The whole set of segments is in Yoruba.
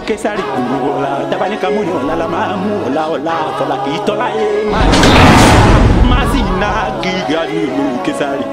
Kesari kula tabani kamuni la mamu la fola kitola masina giga ni Kesari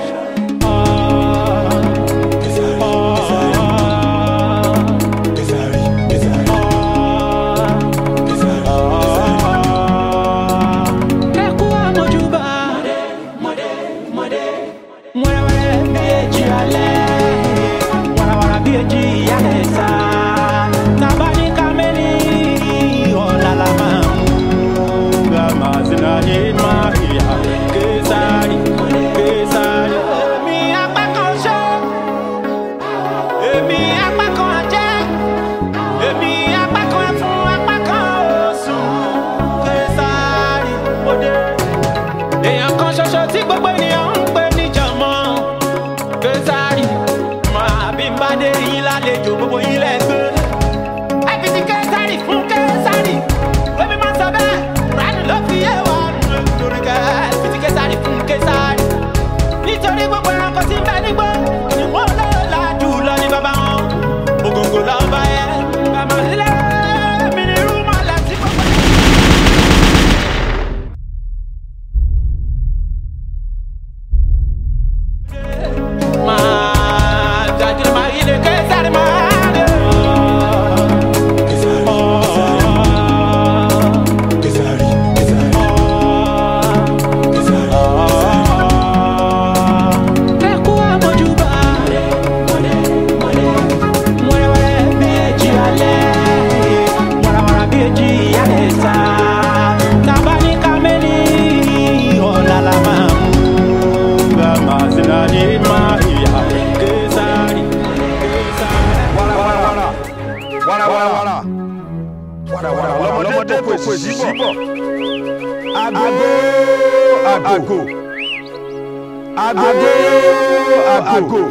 Ago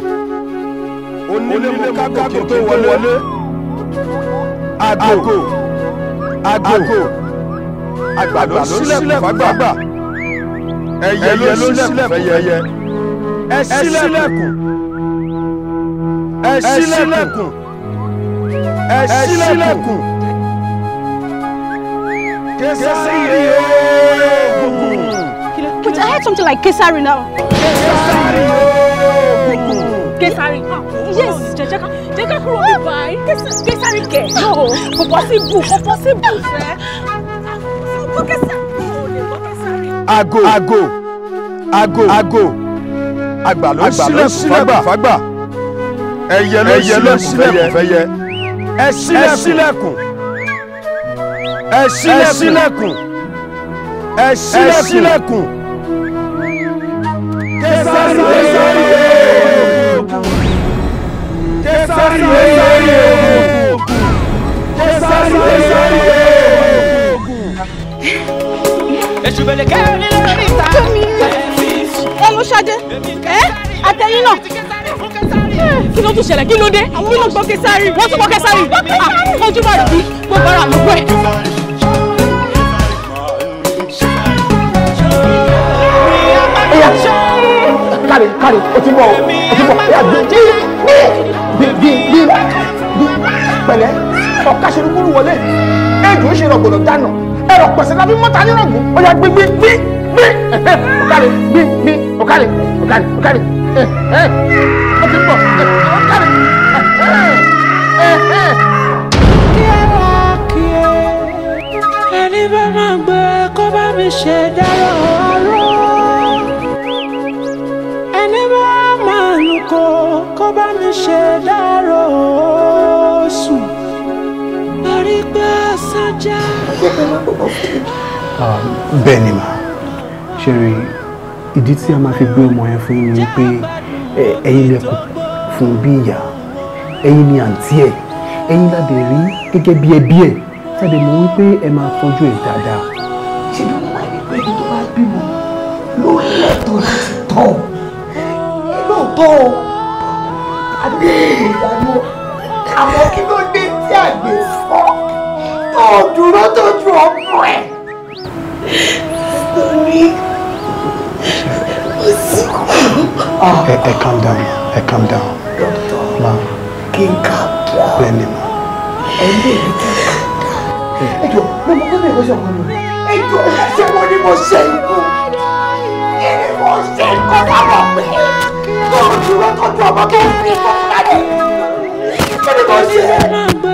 onílé mo kágò tó wọlé ago àgbàdo sílẹ̀ fàgbà ẹyẹ ló sílẹ̀ fẹyẹ ẹ ṣílẹ̀kùn Kesari ogun. But I heard something like Kesari now. Kesari. Yes. Jeka kúrò mi báyìí. Kesari ke. No. Kò possible. Sir. Ago. Àgbàdo sílẹ̀ fàgbà. Ẹyẹ ló sílẹ̀ fẹyẹ. Ẹ ṣílẹ̀kùn. Kesari Hello Ṣadé. Àtẹ̀yìn náà. Kí ló tún ṣẹlẹ̀? Kí ló dé? Kí ló gbọ́ Kesari? Wọ́n tún gbọ́ Kesari. Ojú bá rí gbogbo ara ló gbọ́ ẹ̀. Kárí, o ti bọ̀, ya bí pẹ̀lẹ́, ọ̀ká ṣe rúgbúrú wọlé, ẹ̀jù ń ṣe rọ̀gbọ̀dọ̀ dáná, ẹ̀rọ pẹ̀sẹ̀ lábí mọ́ta ní rọ̀gùn, ó yá gbí, ọ̀kárí, ọ̀kárí, o ti bọ̀, ọ̀kárí, ẹni bá máa gbé kó bá mi ṣe dára ọ̀rọ̀. Kó bá mi ṣe dárò sùn lórí pé sọ́jà. Bẹ́ẹ̀ ni mà ṣe rí ìdí tí a máa fi gbé ọmọ yẹn fún mi pé ẹ̀yin lẹ́kùn fún bí ìyá ẹ̀yin ni àǹtí ẹ̀ ẹ̀yin láde rí gẹ́gẹ́ bí ẹbí ẹ̀ tẹ́lẹ̀ mọ̀ wípé ẹ máa tọ́jú ẹ̀ dáadáa. ṣé bí wọ́n máa ń gbé ẹni tó bá bímọ ló lẹ́tọ̀ọ́ láti tọ́ lóòótọ́ àdúgbò àmọ́ kí ló dé tí àgbẹ̀ fọ́ tó dúró tọ́jú ọmọ ẹ̀. Lórí calm down. Doctor, kí n calm down. Bẹ́ẹ̀ni ma. ẹ̀ẹ́dẹ́gbẹ̀rún ẹjọ́ mo mọ̀ pé bẹ́ẹ̀ lọ́sọ̀ kan nù. ẹjọ́ ṣé mo ní mo ṣe ìbò kí ni mo ṣe nǹkan lábọ̀ pé tó o dúró tọ́jú ọmọ tó ń fi ìbò fúnra rẹ̀ kí ni mo ṣe ìbò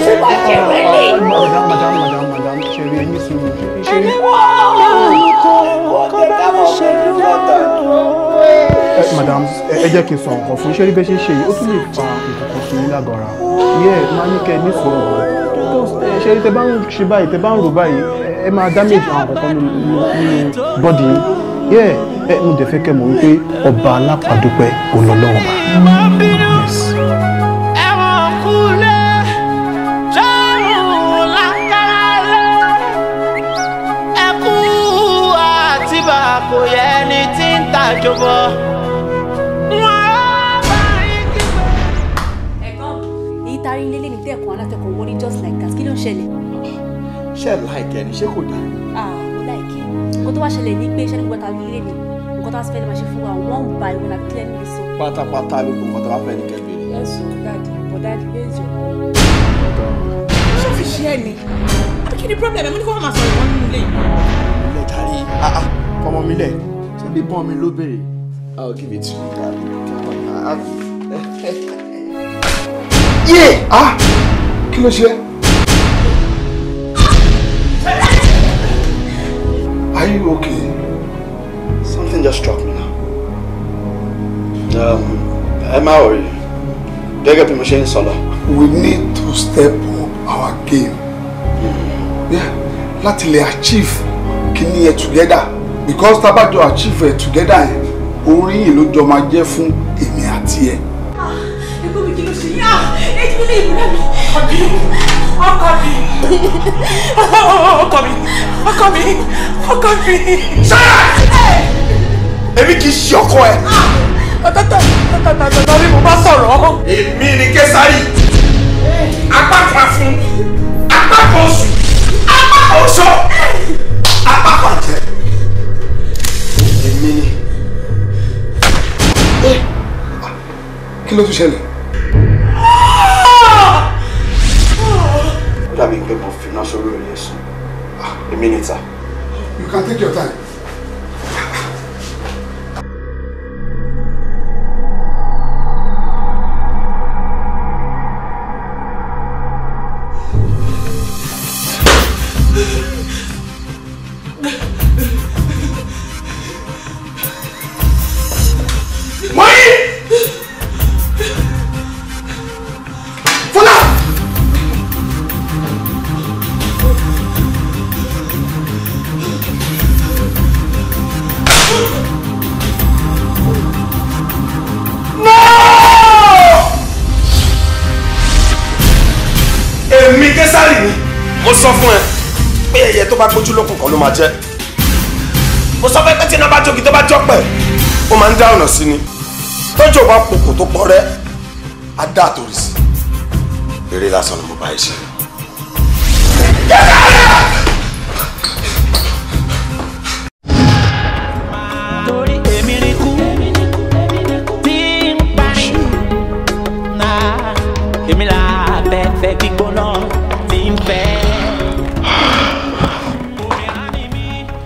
ṣe máa jẹ wẹ́lẹ̀. madam ṣe rí ẹni sùn ṣe rí. madam ẹ jẹ́ kí n sọ nǹkan fún iṣẹ́ rí bẹ́ẹ̀ ṣe ń ṣe yìí ó tún lè fa nǹkan kan sí lágọ̀ọ́ra máa ní kẹ́ ẹ ní sùúrù ṣe rí tẹ bá ń ṣe báyìí tẹ bá ń rò báyìí ẹ máa damage àwọn kankan nínú bọ́dì yìí mo dẹ̀ fẹ́ kẹ́ mọ̀ wípé ọba alápàdúpẹ́ òun lọ lọ́wọ́ bá. kò yẹ ẹni tí ń tàjọbọ. ẹ̀gbọ́n èyí tarí nílé ní dẹ́kun alátẹ̀kọ̀ wọlé just like that kí ló ń ṣẹlẹ̀. ṣé ẹ láìkẹ́ ni ṣé kò dáa. mo láìkẹ́ nǹkan tó wá ṣẹlẹ̀ ní pé ṣẹ́ni gbọ́ta nílé ni nǹkan tó wá sí fẹ́ lè máa ṣe fún wa one by one àti kílẹ̀ níbi sọ. pátápátá ló kó nǹkan tó wá fẹ́ ní kẹ́bìrì. ẹ̀sùn dáàdì bọ̀dáàdì méjì. ṣé fi ṣe ẹ ni àbí kí ni problem ẹ mo ní kó má máa sọ ìwọ nínú ilé yìí. ilé jàre ọmọ mi lẹ ṣe bí bọ́n mi ló béèrè I'll give it to you darling. Kí ló ṣe? Are you okay? Something just struck me now. Ẹ má worry. Gẹ́gẹ́ bí mo ṣe ń sọ lọ. We need to step up our game. Láti lè achieve kíní ẹ together. Because tábàjọ achieve it together yẹn oríyìn ló jọ máa jẹ́ fún èmi àti ẹ. ẹgbẹ́ mi kí ló ṣe yá èyí mi lè múra mi ọkọ mi. ṣáà èmi kì í ṣe ọkọ ẹ. tọ́tọ́tọ́tọ́tọ́ bí mo bá sọ̀rọ̀. èmi ni Késárì apá kan fún apá kan oṣù apá kan oṣù apá kan jẹ. èmi ni. kí ló tún ṣẹlẹ̀? ó dàbí pé mo fi iná sórí orí ẹ̀sùn èmi ni ta. You can take your time. Mo sọ fún ẹ pé ẹyẹ tó bá gbójú lókun kan ló máa jẹ. Mo sọ fún ẹ pé tí iná bá jógi tó bá jọpẹ ó máa ń dá ọ̀nà sí ni. Tọ́jú bá pokò tó pọ̀ rẹ́ á dá àtòrí sí. Eré lásán ni mo bá ẹ ṣe. Torí èmi ni kú tí ń pa èmi là fẹ́fẹ́ gbígbóná tí ń fẹ́.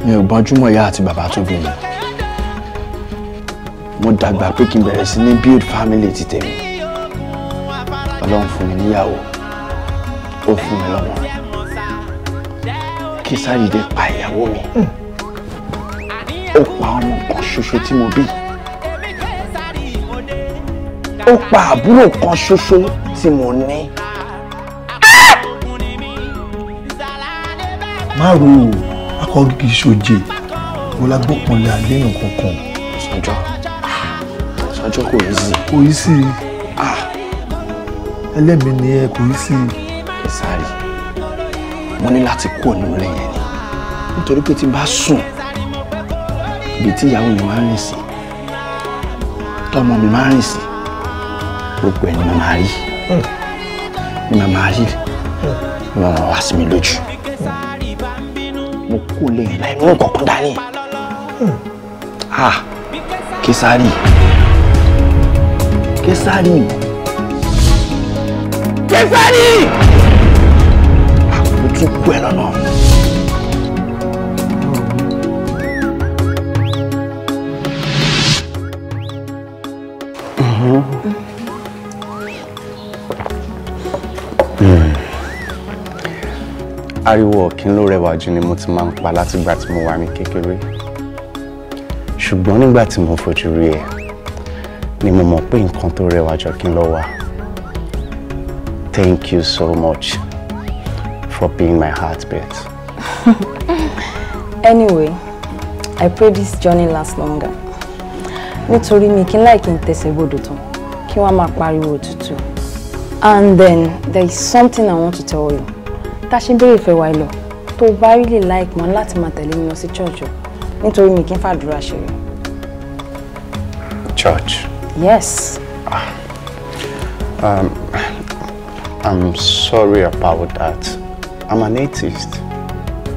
mi ò gbọ́njúmọ̀ ìyá àti bàbá tó bí mi mo dàgbà pé kí n bẹ̀rẹ̀ sí ní build family ti tèmi Ọlọ́run fún mi níyàwó ó fún mi lọ́mọ Késárì dé pa ìyàwó mi ó pa ọmọ kan ṣoṣo tí mo bí ó pa àbúrò kan ṣoṣo tí mo ní. má ro akọ kìí ṣoje mo la gbọ́kànlé àléèyàn kankan. Sọjọ́ kò yí sí. kò yí sí ẹlẹ́mìí ni ẹ kò yí sí. Késárì mo ní láti kú nínú ilé yẹn ni nítorí pé tí n bá sùn ibi tí ìyàwó mi máa ń rìn sí tọmọ mi máa ń rìn sí gbogbo ẹ̀ ni mo máa rí ni mo máa rí ni mo máa wá sí mi lójú mo kú lẹ́yìn láì mú nǹkan kan dání. Késárì. Késárì. Mo tún kú ẹ lọ́nà. Ariwo ọ̀kín ló rẹwà jù ni mo ti máa ń pa látìgbà tí mo wà ní kékeré. Ṣùgbọ́n nígbà tí mo fojú rí ẹ ni mo mọ̀ pé nǹkan tó rẹwà jọ kí n lọ wà. Thank you so much for being my heartbeat. Anyway, I pray this journey lasts longer. Nítorí mi kí n láì kí n tẹ̀sẹ̀ gbọdọ̀ tán kí wọ́n máa pariwo òtútù. And then there is something I want to tell you. Tá ṣe béèrè fẹ́ wa lọ tó bá really like mọ́ láti máa tẹ̀lé mi lọ sí church o nítorí mi kí n fàdúrà ṣeré. Church? Yes. I'm sorry about that. I'm an atheist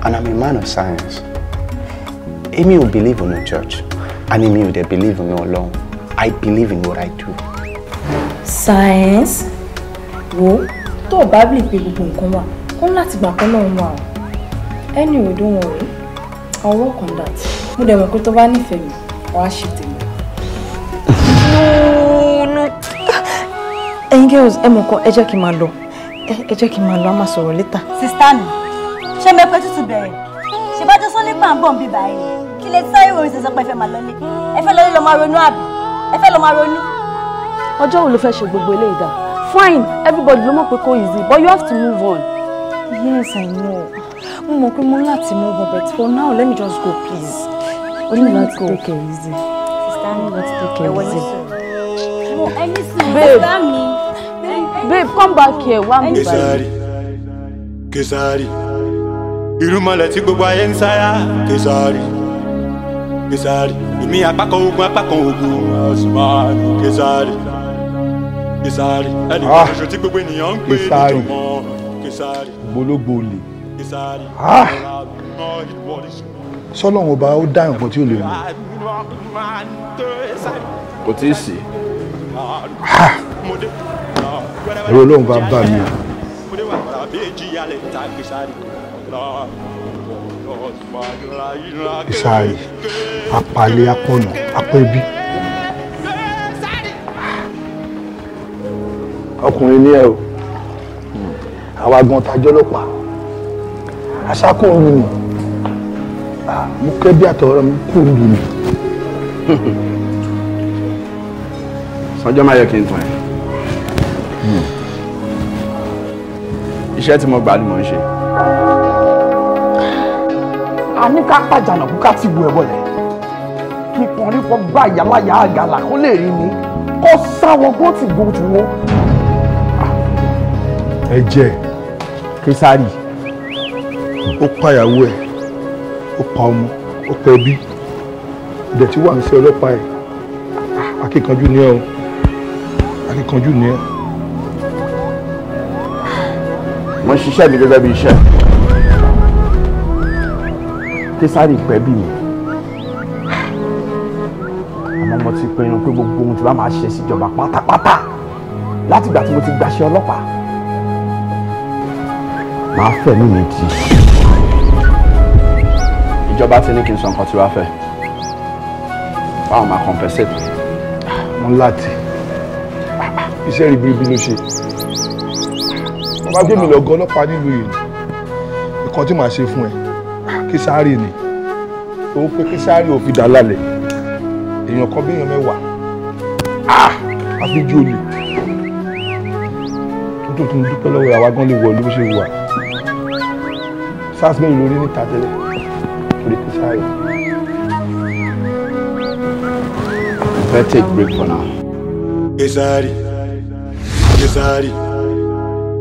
and I'm a man of science. Èmi ò believe in a church and èmi ò dẹ̀ believe in Ọlọ́run. I believe in what I do. Science? Wo tó bá believe pé gbogbo nǹkan wà kó láti gbà pé Ọlọ́run wà o. Anyway, don't worry. I'll work on that. Mo dẹ̀ mọ̀ pé tó bá nífẹ̀ẹ́ mi wàá ṣe tèmi. No. Ẹ̀yin girls, ẹ mọ̀ kan, ẹ jẹ́ kí n máa lọ. Ẹ jẹ́ kí n máa lọ, a máa sọ̀rọ̀ later. Sister mi, ṣé mẹ́pẹ́ tútù bẹ̀rẹ̀? Ṣé bá jọ sọ́lé pàǹbọ̀n bí báyìí? Kí lè sáré orin ṣẹ̀ṣẹ̀ pé ẹ fẹ́ máa lọlé? Ẹ fẹ́ lọlé lọ máa ronú àbí? Ẹ fẹ́ lọ máa ronú? Ọjọ́ wo ló fẹ́ ṣe gbogbo eléyìí dà? Fine, everybody ló mọ̀ pé kò easy, but you have to move on. Yes, I know. Mo mọ̀ pé mo láti move on, but for now, let me just go, please. Let me not take it easy. Sister mi, Let's take it easy. ẹni sùn, Babe. sister mi. Babe, come back here. One minute. Késárì, Késárì, irúnmọlẹ̀ tí gbogbo ayé ń sáyà. Késárì, Késárì, èmi apákan ogun Osman. Késárì, Késárì, ẹnìkan ṣoṣo tí gbogbo ènìyàn ń pè ní jọmọ. Késárì, gbólógbò olè. Késárì, sọ́lọ́run ọba ó dá nǹkan tí ó lè rìn. Kò tí ì sí. ẹ̀rọ Ọlọ́run bá bá mi. Késárì apalẹ̀ apọ̀nà apẹ̀bí. ọkùnrin ní ẹ o àwa gan tajọ́ lọ́pàá aṣákùnrin ni mo kẹ́ bí àtọ̀rọ̀ mi kú lù mí. Sọjọ́ máa yẹ kí n tún ẹ. Iṣẹ́ tí mo gbà ni mò ń ṣe. A ní ká pàjánà kú ká ti bu ẹ̀ bọ̀lẹ̀. Kí kùnrin kan gbá ìyáláyà àgàlà kó lè rí mi. Kó sáwọn kó ti gbó tu wọn. ẹ jẹ́ Késárì. ó pàyàwó ẹ̀ ó pa ọmọ ó pa ẹbí ìdẹ̀ tí wà ń ṣe ọlọ́pàá ẹ̀ akíkanjú ni ẹ o akíkanjú ni ẹ. Mo ń ṣiṣẹ́ mi gẹ́gẹ́ bí iṣẹ́. Késárì pẹ́ bí mi. Àmọ́ mo ti pinnu pé gbogbo ohun tí bá máa ṣe síjọba pátápátá látìgbà tí mo ti gbàṣẹ́ ọlọ́pàá máa fẹ́ ní mi tì. Ìjọba ti ní kí n sọ nǹkan tí wàá fẹ́. Báwo máa compensate? mo ń láti iṣẹ́ ribiribi ló ṣe. wọ́n bá gbé mi lọ́gọ́ ọlọ́pàá nílùú yìí nǹkan tí màá ṣe fún ẹ Késárì ni ó pé Késárì ò fi dà lálẹ́ èèyàn kan bí èèyàn mẹ́wàá àfijì olè tó tún dúpẹ́ lọ́wọ́ àwa gan lè wọlé bó ṣe wà sars mẹ́rin lórí níta tẹ́lẹ̀ torí Késárì. Let's take a break for now. Késárì, Késárì,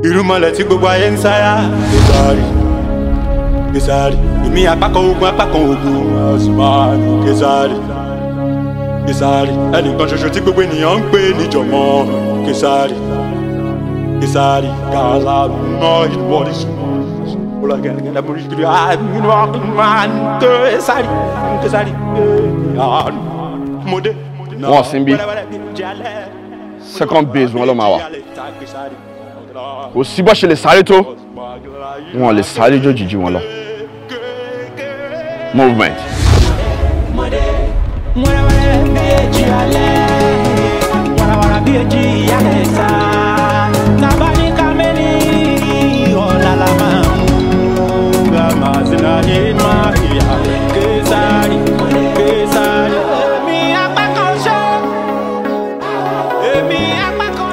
irúnmọlẹ̀ tí gbogbo ayé ń sáyà. Késárì, Késárì, èmi apákan ogun Osman. Késárì, Késárì, ẹnìkan ṣoṣo tí gbogbo ènìyàn ń pè ní jọmọ. Késárì, Késárì, Gaza náà ìwọlé sùn. Olùgẹ̀rẹ̀gẹ̀rẹ̀ borí kiri àmínú Osman. Késárì, Késárì, mọdé. Wọ́n sin bí second base wọn ló máa wà. kò sí bó ṣe lè sáré tó wọn lè sáré jójìjí wọn lọ. Movement.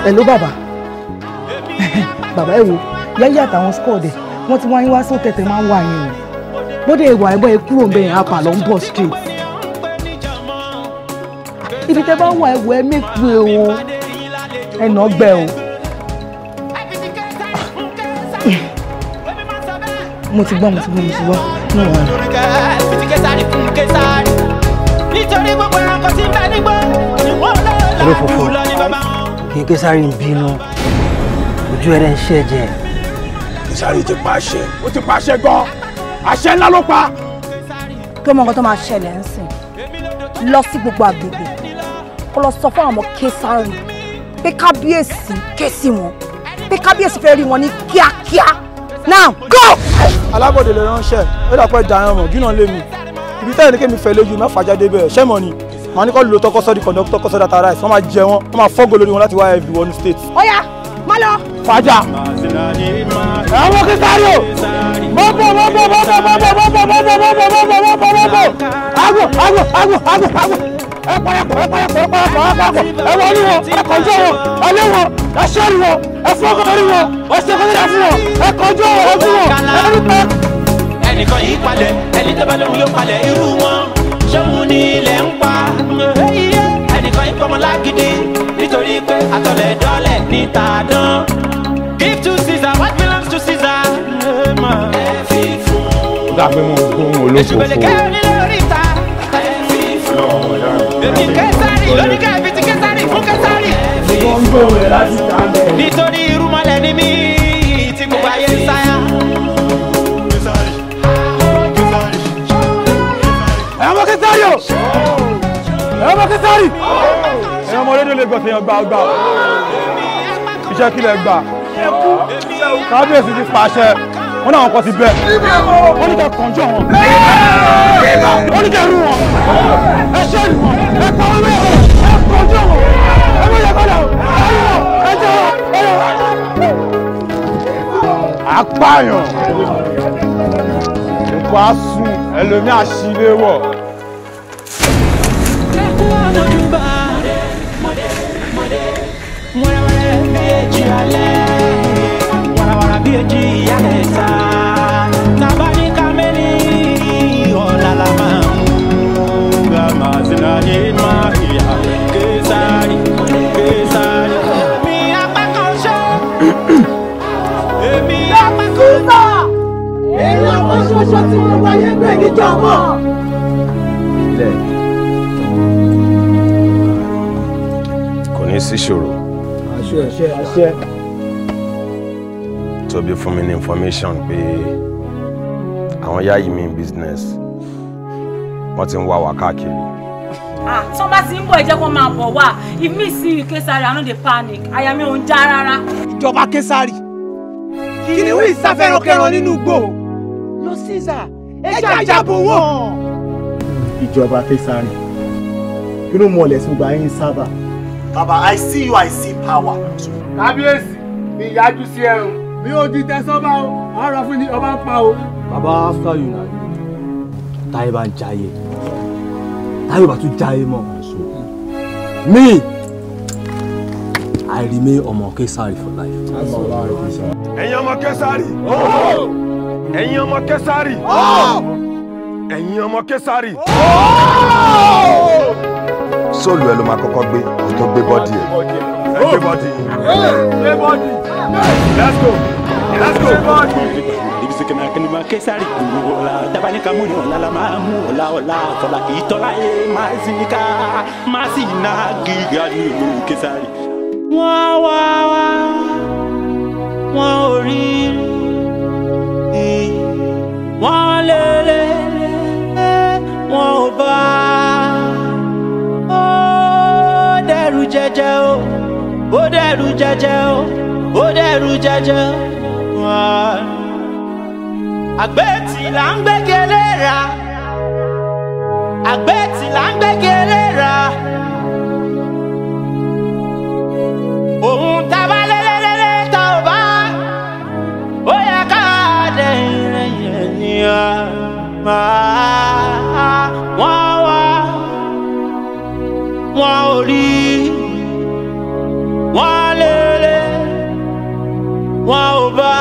Hello bàbá. Bàbá ẹ wo yáyí àtàwọn squad ẹ wọ́n ti wáyé wá só tẹ̀tẹ̀ máa ń wà yẹn o. Bóde ìwà ẹ̀gbọ́n ẹ kúrò ńbẹ̀ yẹn apà lọ ń bọ̀ straight. Ibi tẹ́ bá wà ẹ̀wọ̀ ẹ mẹ́pẹ́ o. Ẹnà ọgbẹ́ o. Mo ti gbọ́. Nítorí gbogbo ẹranko tí ń bẹ nígbó ni wọ́n lọ́ọ́ ní bàbá wọn. Kí Késárì ń bínú ojú ẹrẹ ń ṣẹ̀jẹ̀. Késárì ti pàṣẹ, ó ti pàṣẹ gan, àṣẹ ńlá ló pa. kí ọmọ nǹkan tó máa ṣẹlẹ̀ ń sìn lọ sí gbogbo àgbègbè kó lọ sọ fún àwọn ọmọ Késárì pé kábíyèsí ké sí wọn pé kábíyèsí fẹ́ rí wọn ní kíákíá now go. alábọ̀dé lè ránṣẹ́ ó dàpọ̀ ìjà ẹran mọ̀ gínà lé mi ibi tẹ́lẹ̀ ní kémi fẹ́ lójú má fàájà débẹ̀ ṣẹ́mọ̀ ni màá ní kọ́ lò tọkọ sọ́ọ́dì kọ̀ǹdọ́tọ̀ kọ́ sọ́dà tààrà ẹ̀sán máa jẹ wọn wọ́n máa fọ́gò lórí wọn láti wá ẹ̀bì wọnú state. Ọya má lọ. fàájà. àwọn Késárì o mọ́bọ̀ àgùn ẹ parapọ̀ ẹ wọlé wọn ẹ kọjú wọn ẹ lé wọn ẹ ṣẹ́rì wọn ẹ fọ́gọ́ lórí wọn ẹ ṣe kọ́ńtà fún wọn ẹ kọjú wọn ẹ fún wọn ẹ rí pẹ́. ẹnìkan yìí palẹ̀ ẹni tó bá lóun yóò palẹ̀ irú wọn ṣéun ní ilẹ̀ ń pa ẹnìkan yìí pọmọ lágídí nítorí pé àtọ̀lẹ̀ dọ́lẹ̀ ní tàdán. Give to Caesar what belongs to Caesar. ẹ fi fún. dàbí mo gún olófòfò. èṣù gbèlè kẹ́rin ní lórí ìta. ẹ fi fún. èmi Késárì lóní ká ẹbí ti Késárì fún Késárì. nítorí irúmọlẹ̀ ni mí tí gbogbo ayé ń sáyà. ọmọ Késárì o ọmọ Késárì ẹ̀yin ọmọ rédíò lè gbọ̀tẹ̀ yàn gbà iṣẹ́ kílẹ̀ gbà kábíyèsí ti pàṣẹ wọn náà kọ́ ti bẹ̀ wọ́n ní kẹ́ kànjọ́ wọn wọ́n ní kẹ́ rú wọn ẹ ṣẹ́ ìlú wọn ẹ pa wọn bẹ́ẹ̀ ẹ kànjọ́ wọn ẹ bọ́ yẹ kọ́lẹ̀ ẹ jẹ́ apáyàn nǹkan á sùn ẹlòmí àṣìlè wọ̀. wàràwàrà bí èjì ìyá ẹ̀ta tàbá ní kámẹ́lì ọ̀làlà máa mú gàmà sínú ayé máa ìyá Késárì Késárì. èmi apá kan ṣọ́ èmi apá kan ṣọ́. èmi àwọn ṣoṣo tí mo wáyé gbé níjọba. kò ní sí ṣòro. àṣẹ. Tóbi fún mi ní information pé àwọn yáyí mi business wọ́n ti ń wá wa káàkiri. tí wọ́n bá ti ń bọ̀ ẹ jẹ́ kó máa bọ̀ wá ìmí sí Késárì I no dey panic àyà mi ò ń já rárá. ìjọba Késárì kìnìún ìsáfẹ́ràn kẹran nínú igbó lọ Caesar ẹjọ́ àjàbọ̀ wọn. ìjọba Késárì kí ló mọ̀lẹ́ sí gbogbo ayé ń sábà. Baba, I see you, I see power. kábíyèsí mi yájú sí ẹrù mi ò di tẹsánbà o ara fún ni ọba ń pa o. baba after you na táyé bá ń jayé táyé bá tún jayé mọ́ me I remain ọmọ Késárì for life. ẹ̀yin ọmọ Késárì ẹ̀yin ọmọ Késárì ẹ̀yin ọmọ Késárì. sóòlù ẹ ló máa kọ́kọ́ gbé kó tó gbé bọ́dì ẹ. gbé bọ́dì. let's go let's go. ibisikana kanima Késárì ola dabani kamuni ola la mamu ola fola itola e mazika masina giga ni Késárì. wọ́n ò rí wọ́n lélẹ̀ wọ́n ò bá ó dẹ̀rù jẹjẹ o ó dẹ̀rù jẹjẹ o ó dẹ̀rù. ẹrù jẹjẹ. Àgbẹ̀tì là ń gbẹ́gẹ́lé ra. Àgbẹ̀tì là ń gbẹ́gẹ́lé ra. Òun tá a bá lélẹ́lẹ́lẹ́ tá ò bá. Ó yẹ ká dẹ̀yìn lẹ́yìn ni wọ́n wá. Wọ́n ò rí. Wọ́n lélẹ̀. Wọ́n ò bá.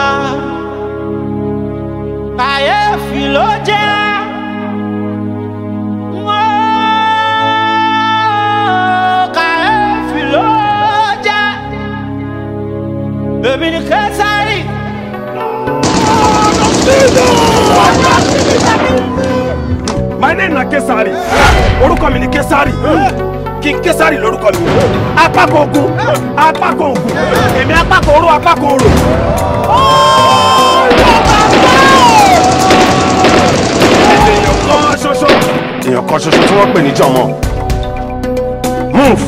Kàyéfì ló jẹ́. Kàyéfì ló jẹ́. Èmi ni Késárì. My name na Késárì. Orúkọ mi ni Késárì. King Késárì lórúkọ mi. Apákan ogun, apákan ogun. Èmi apákan oró, apákan oró. Èèyàn kan ṣoṣo tí wọ́n pè ní Jọ̀mọ́. Move.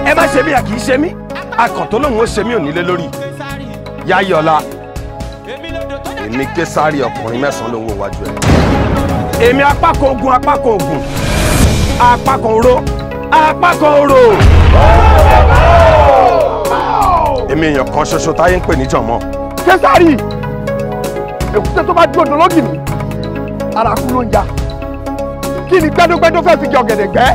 Ẹ má ṣe mí, a kì í ṣe mí. Akàn tó lóun ó ṣe mí ò nílé lórí. Yáyọ̀lá. Èmi Késárì ọkùnrin mẹ́sàn-án ló ń wo wájú ẹ̀. Èmi apákan ogun, apákan ogun. Apákan oró, apákan oró. Èmi èèyàn kan ṣoṣo táyé ń pè ní Jọ̀mọ́. Késárì èkúté tó bá dúró dológì mi ara kú ló ń ja kí ni gbẹdúgbẹdú fẹ́ fi jẹ ọ̀gẹ̀dẹ̀ gbẹ́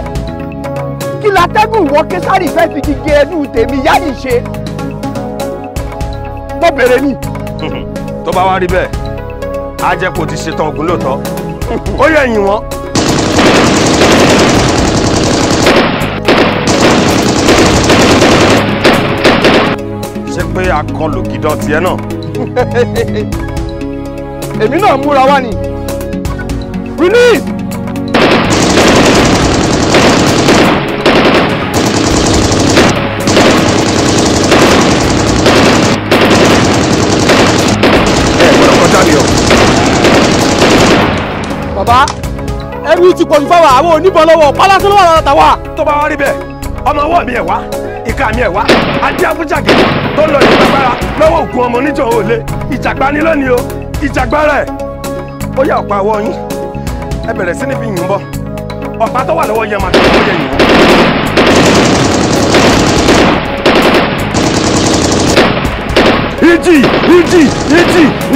kí látẹ́gùn wọ Késárì fẹ́ fi gígé ẹnu tèmi yáyì ṣe mo bèrè ni. Tó bá wá rí bẹ́ẹ̀ á jẹ́ kó o ti ṣetán ogun lóòótọ́ ó yẹ ẹ̀yìn wọn. Ṣé pé akọlù gidan tiẹ̀ náà? Èmi náà múra wá ni. Release! Bàbá, ẹrú ti pọ̀jù fáwọn àwọn oníbọn lọ́wọ́ pálásí lọ́wọ́ àwọn àtàwà. Tó bá wá rí bẹ́ẹ̀, ọmọ ọwọ́ mi ẹ̀ wá, ìka mi ẹ̀ wá, adé abújàgé tó lọ ìjàgbára lọ́wọ́ ògùn ọmọ oníjọ òòlé, ìjàgbá ní lónìí o, ìjàgbára ẹ̀. Ó yá ọ̀pá ọwọ́ yín, ẹ bẹ̀rẹ̀ sí ní fi yìn bọ̀, ọ̀pá tó wà lọ́wọ́ yẹn máa tẹ̀lé ọwọ́ yẹn yìn wọ́n.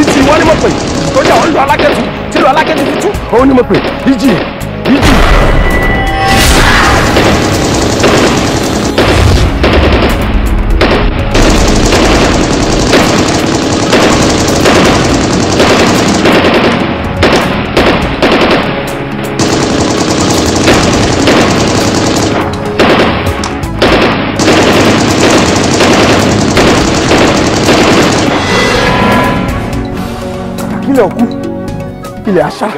Ìjì wọ́n ní mo pè, tó jẹ́ òun lu alákẹ́tù. Tí lo alákẹ́tì ti tú, òun ni mo pè, ìjì. Kílẹ̀ òkú. Ilẹ̀ àṣà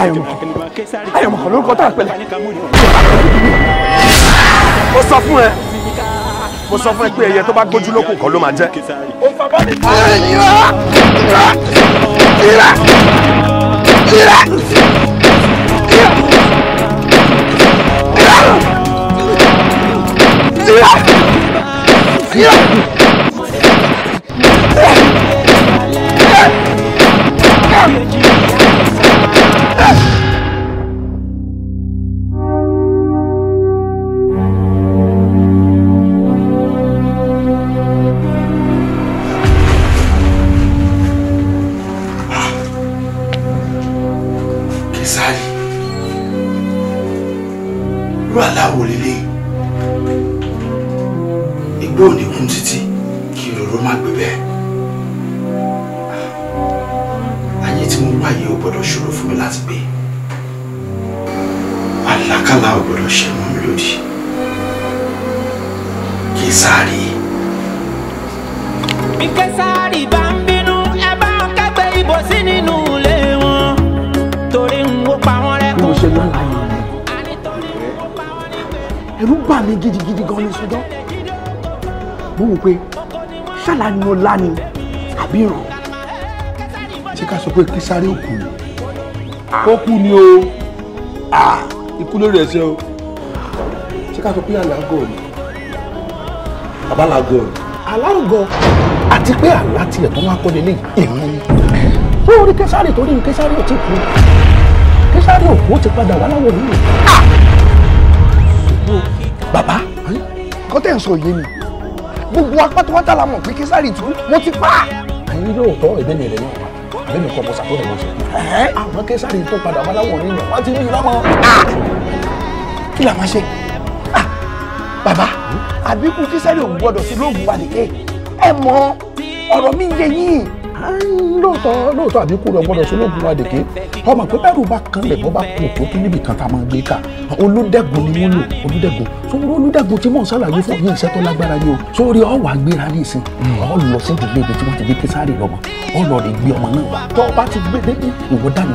ayọ̀mọ̀ kan lórúkọ tá à ń pẹ̀lẹ́. Mo sọ fún ẹ pé ẹyẹ tó bá gbójú lókun kan ló máa jẹ. Ó fa bọ́ mi. irú aláwọ̀ lélẹ̀ igbó ò ní kún títí kí ìrorò má gbé bẹ́ẹ̀. Ayé tí mo wáyé ò gbọ́dọ̀ ṣòro fún mi láti gbé. Àlákàlà ò gbọ́dọ̀ ṣe mọ́ mi lódì. Késàrí. Bí Késàrí bá ń bínú ẹ bá ń kẹ́gbẹ́ ìbò sí nínú ilé wọn torí ń wó pa wọn rẹ́. Bí mo ṣe lọ́la yìí ẹ̀rù bà mí gidigidi gan ní sọjọ́. Mo wò pé ṣàlà ni mo lá ni àbí ràn. Ṣé ká sọ pé Késàrí òkú ni? Ó kú ni o. Ikú lórí ẹsẹ̀ o. Ṣé ká sọ pé àlágọ̀ ni? Àbálàgọ̀ ni. Alárùgọ àti pé àlá tiẹ̀ tó wá kọ́ lé lẹ́yìn èmi ni. Ó rí Késàrí torí Késàrí ò tí kú. Késàrí òkú ó ti padà wá láwọ̀ nínú. Bàbá, kọ́ tẹ̀ ń sọ yé mi. Gbogbo apátápátá la mọ̀ pé Késàrí tú, mo ti pa. Àyìn lóòótọ́ ẹ̀bẹ̀ mi rẹ̀ náà wá. Ẹ̀bẹ̀ mi kọ́ mo ṣàtúnṣe mo ṣe. Àwọn Késàrí tó padà wá láwọ̀ nínú wọ́n ti rí i lọ́mọ. Kí la máa ṣe? Bàbá, àbíkú Késàrí ò gbọ́dọ̀ sí lóògùn wa nìké. Ẹ mọ ọ̀rọ̀ mi yé yín. Lóòótọ́ àbíkú rẹ̀ gbọ́dọ̀ sí lóògùn wa nìké. Ọmọ pé bẹ́rù bá kan lẹ̀ bọ́ bá kú tó tún níbi kan tá a máa gbé ká. Olúdẹ́gun ni wọ́n lò, olúdẹ́gun. Sórí olúdẹ́gun tí mò ń ṣàlàyé fún yín iṣẹ́ tó lágbára ni o. Sórí ọ wà gbéra ní ìsìn. Ọ lọ sí ìdílé ibi tí wọ́n ti gbé Késàrí lọ́mọ. Ọ lọ rè gbé ọmọ náà wá. Tọ́ ọ bá ti gbé débi ìwọ dànù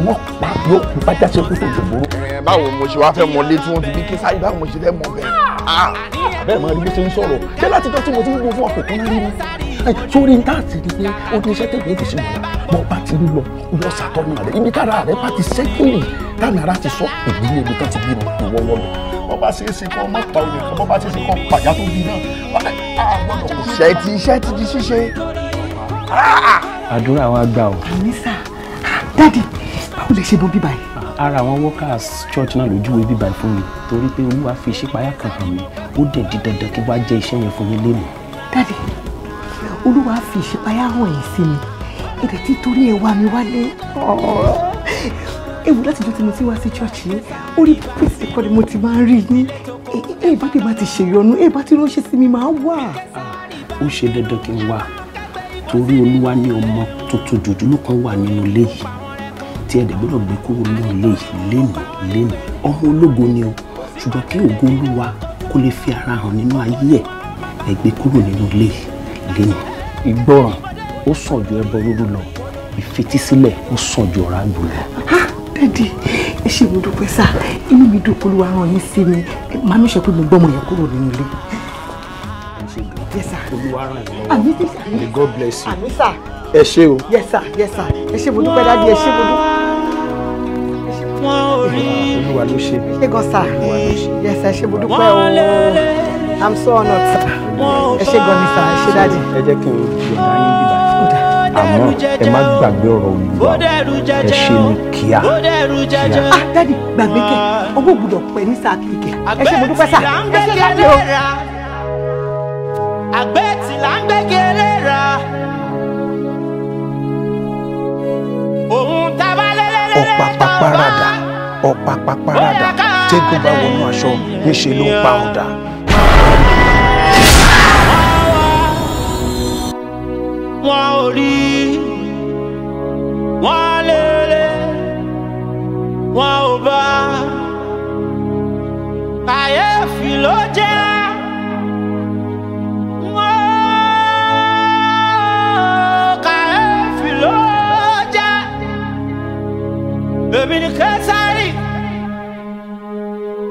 wọ́n pa yóò kú bá jáse kú tó jòbóró. Báwo mo ṣe wá fẹ́ mọ lé tí wọ́n ti gbé Késàrí báwo mo ṣe fẹ́ mọ bẹ́ẹ̀? Bẹ́ẹ̀ máa rí bó ṣe ń sọ̀rọ̀. Ṣé láti tọ́ tí mo ti ń gbó fún ọkọ̀ kan rí ni? Sórí ń tààtì ni pé ó ní iṣẹ́ tẹ̀lé ti ṣe wọ́n bá ti rí lọ lọ sàtọ́nà rẹ̀ ibi tára rẹ̀ bá ti sẹ́kìlì táwọn ará ti sọ ìdílé ibi tó ti bí ìwọ wọ́n lọ. Wọ́n bá ṣe é ṣe kọ́ ọmọ pa olè kan, wọ́n bá ṣe é ṣe kọ́ pàjá tó bí náà. Iṣẹ́ ti di ṣíṣe. Àdúrà wa gbà o. Àmísà, dádì, báwo lè ṣe bọ́ bíbá yìí? Ara àwọn workers church náà lójúwe bíbá fún mi torí pé Olúwa fi ìṣípayá kan hàn mí ó dẹ̀ di dandan kí wá jẹ́ iṣẹ́ yẹn fún mi lénìí. Dádì, Olúwa fi ìṣípayá hàn yín sí mi èdè tí torí ẹ wá mi wálé. Ewu láti jọ́ tí mo ti wá sí church yìí orí pípẹ́sì kọ́ ni mo ti máa ń rí yín. Bá ti máa ti ṣèyọnu bá ti ránṣẹ́ sí mi máa wà. Ó ṣe dandan kí n wá torí Olúwa ní ọmọ tuntun jòjúlù kan wà nínú ilé yìí tí ẹ̀dẹ̀ gbọ́dọ̀ gbé kúrò nínú ilé yìí lénìí. Ọmọ ológo ni o ṣùgbọ́n kí ògo Olúwa kó lè fi ara hàn nínú ayé ẹ̀ gbé kúrò nínú ilé yìí lénìí. Ìgbọràn ó sàn ju ẹbọ rúrú lọ, ìfetísílẹ̀ ó sàn ju ọ̀rá àgbò lọ. Dádì, ẹ ṣé mo dúpẹ́ sá, inú mi dùn kó Olúwa rán yín sí mi. Màá mi sọ pé mo gbọ́mọ yẹn kúrò nínú ilé. Yes sir. Olúwa rán yín lọ́wọ́. Àmín sir. May God bless you. Àmín sir. Ẹ ṣé o. Yes sir, yes sir. Ẹ ṣé mo dúpẹ́ dádì, ẹ ṣé mo dúpẹ́. Olúwa ló ṣe. Ṣé gan sir? Yes ẹ ṣé mo dúpẹ́ o. I'm so honored sir. Ẹ ṣé gan ni sir, ẹ ṣé dádì. Ẹ jẹ́ kí n yọ̀dá yín bíbá. Àmọ́ ẹ má gbàgbé ọ̀rọ̀ Olúwa, ẹ ṣe ní kíá. Dádì gbàgbé kẹ, ọwọ́ gbọ́dọ̀ pẹ́ ní sáà kìkẹ́. Ẹ ṣé mo dúpẹ́ sà, ẹ ṣé dádì o. Àgbẹ̀ tí là ń gbẹ́gẹ́rẹ́ ra. Òun tábà lélẹ́lẹ́lẹ́ ọ̀pá paparada tẹ́gùn bá wọnú aṣọ níṣẹ́ ló ń pa ọ̀dà. Wọ́n ò rí, wọ́n lélẹ̀, wọ́n ò bá. Kàyéfì ló jẹ́. Kàyéfì ló jẹ́. Èmi ni Késàrí.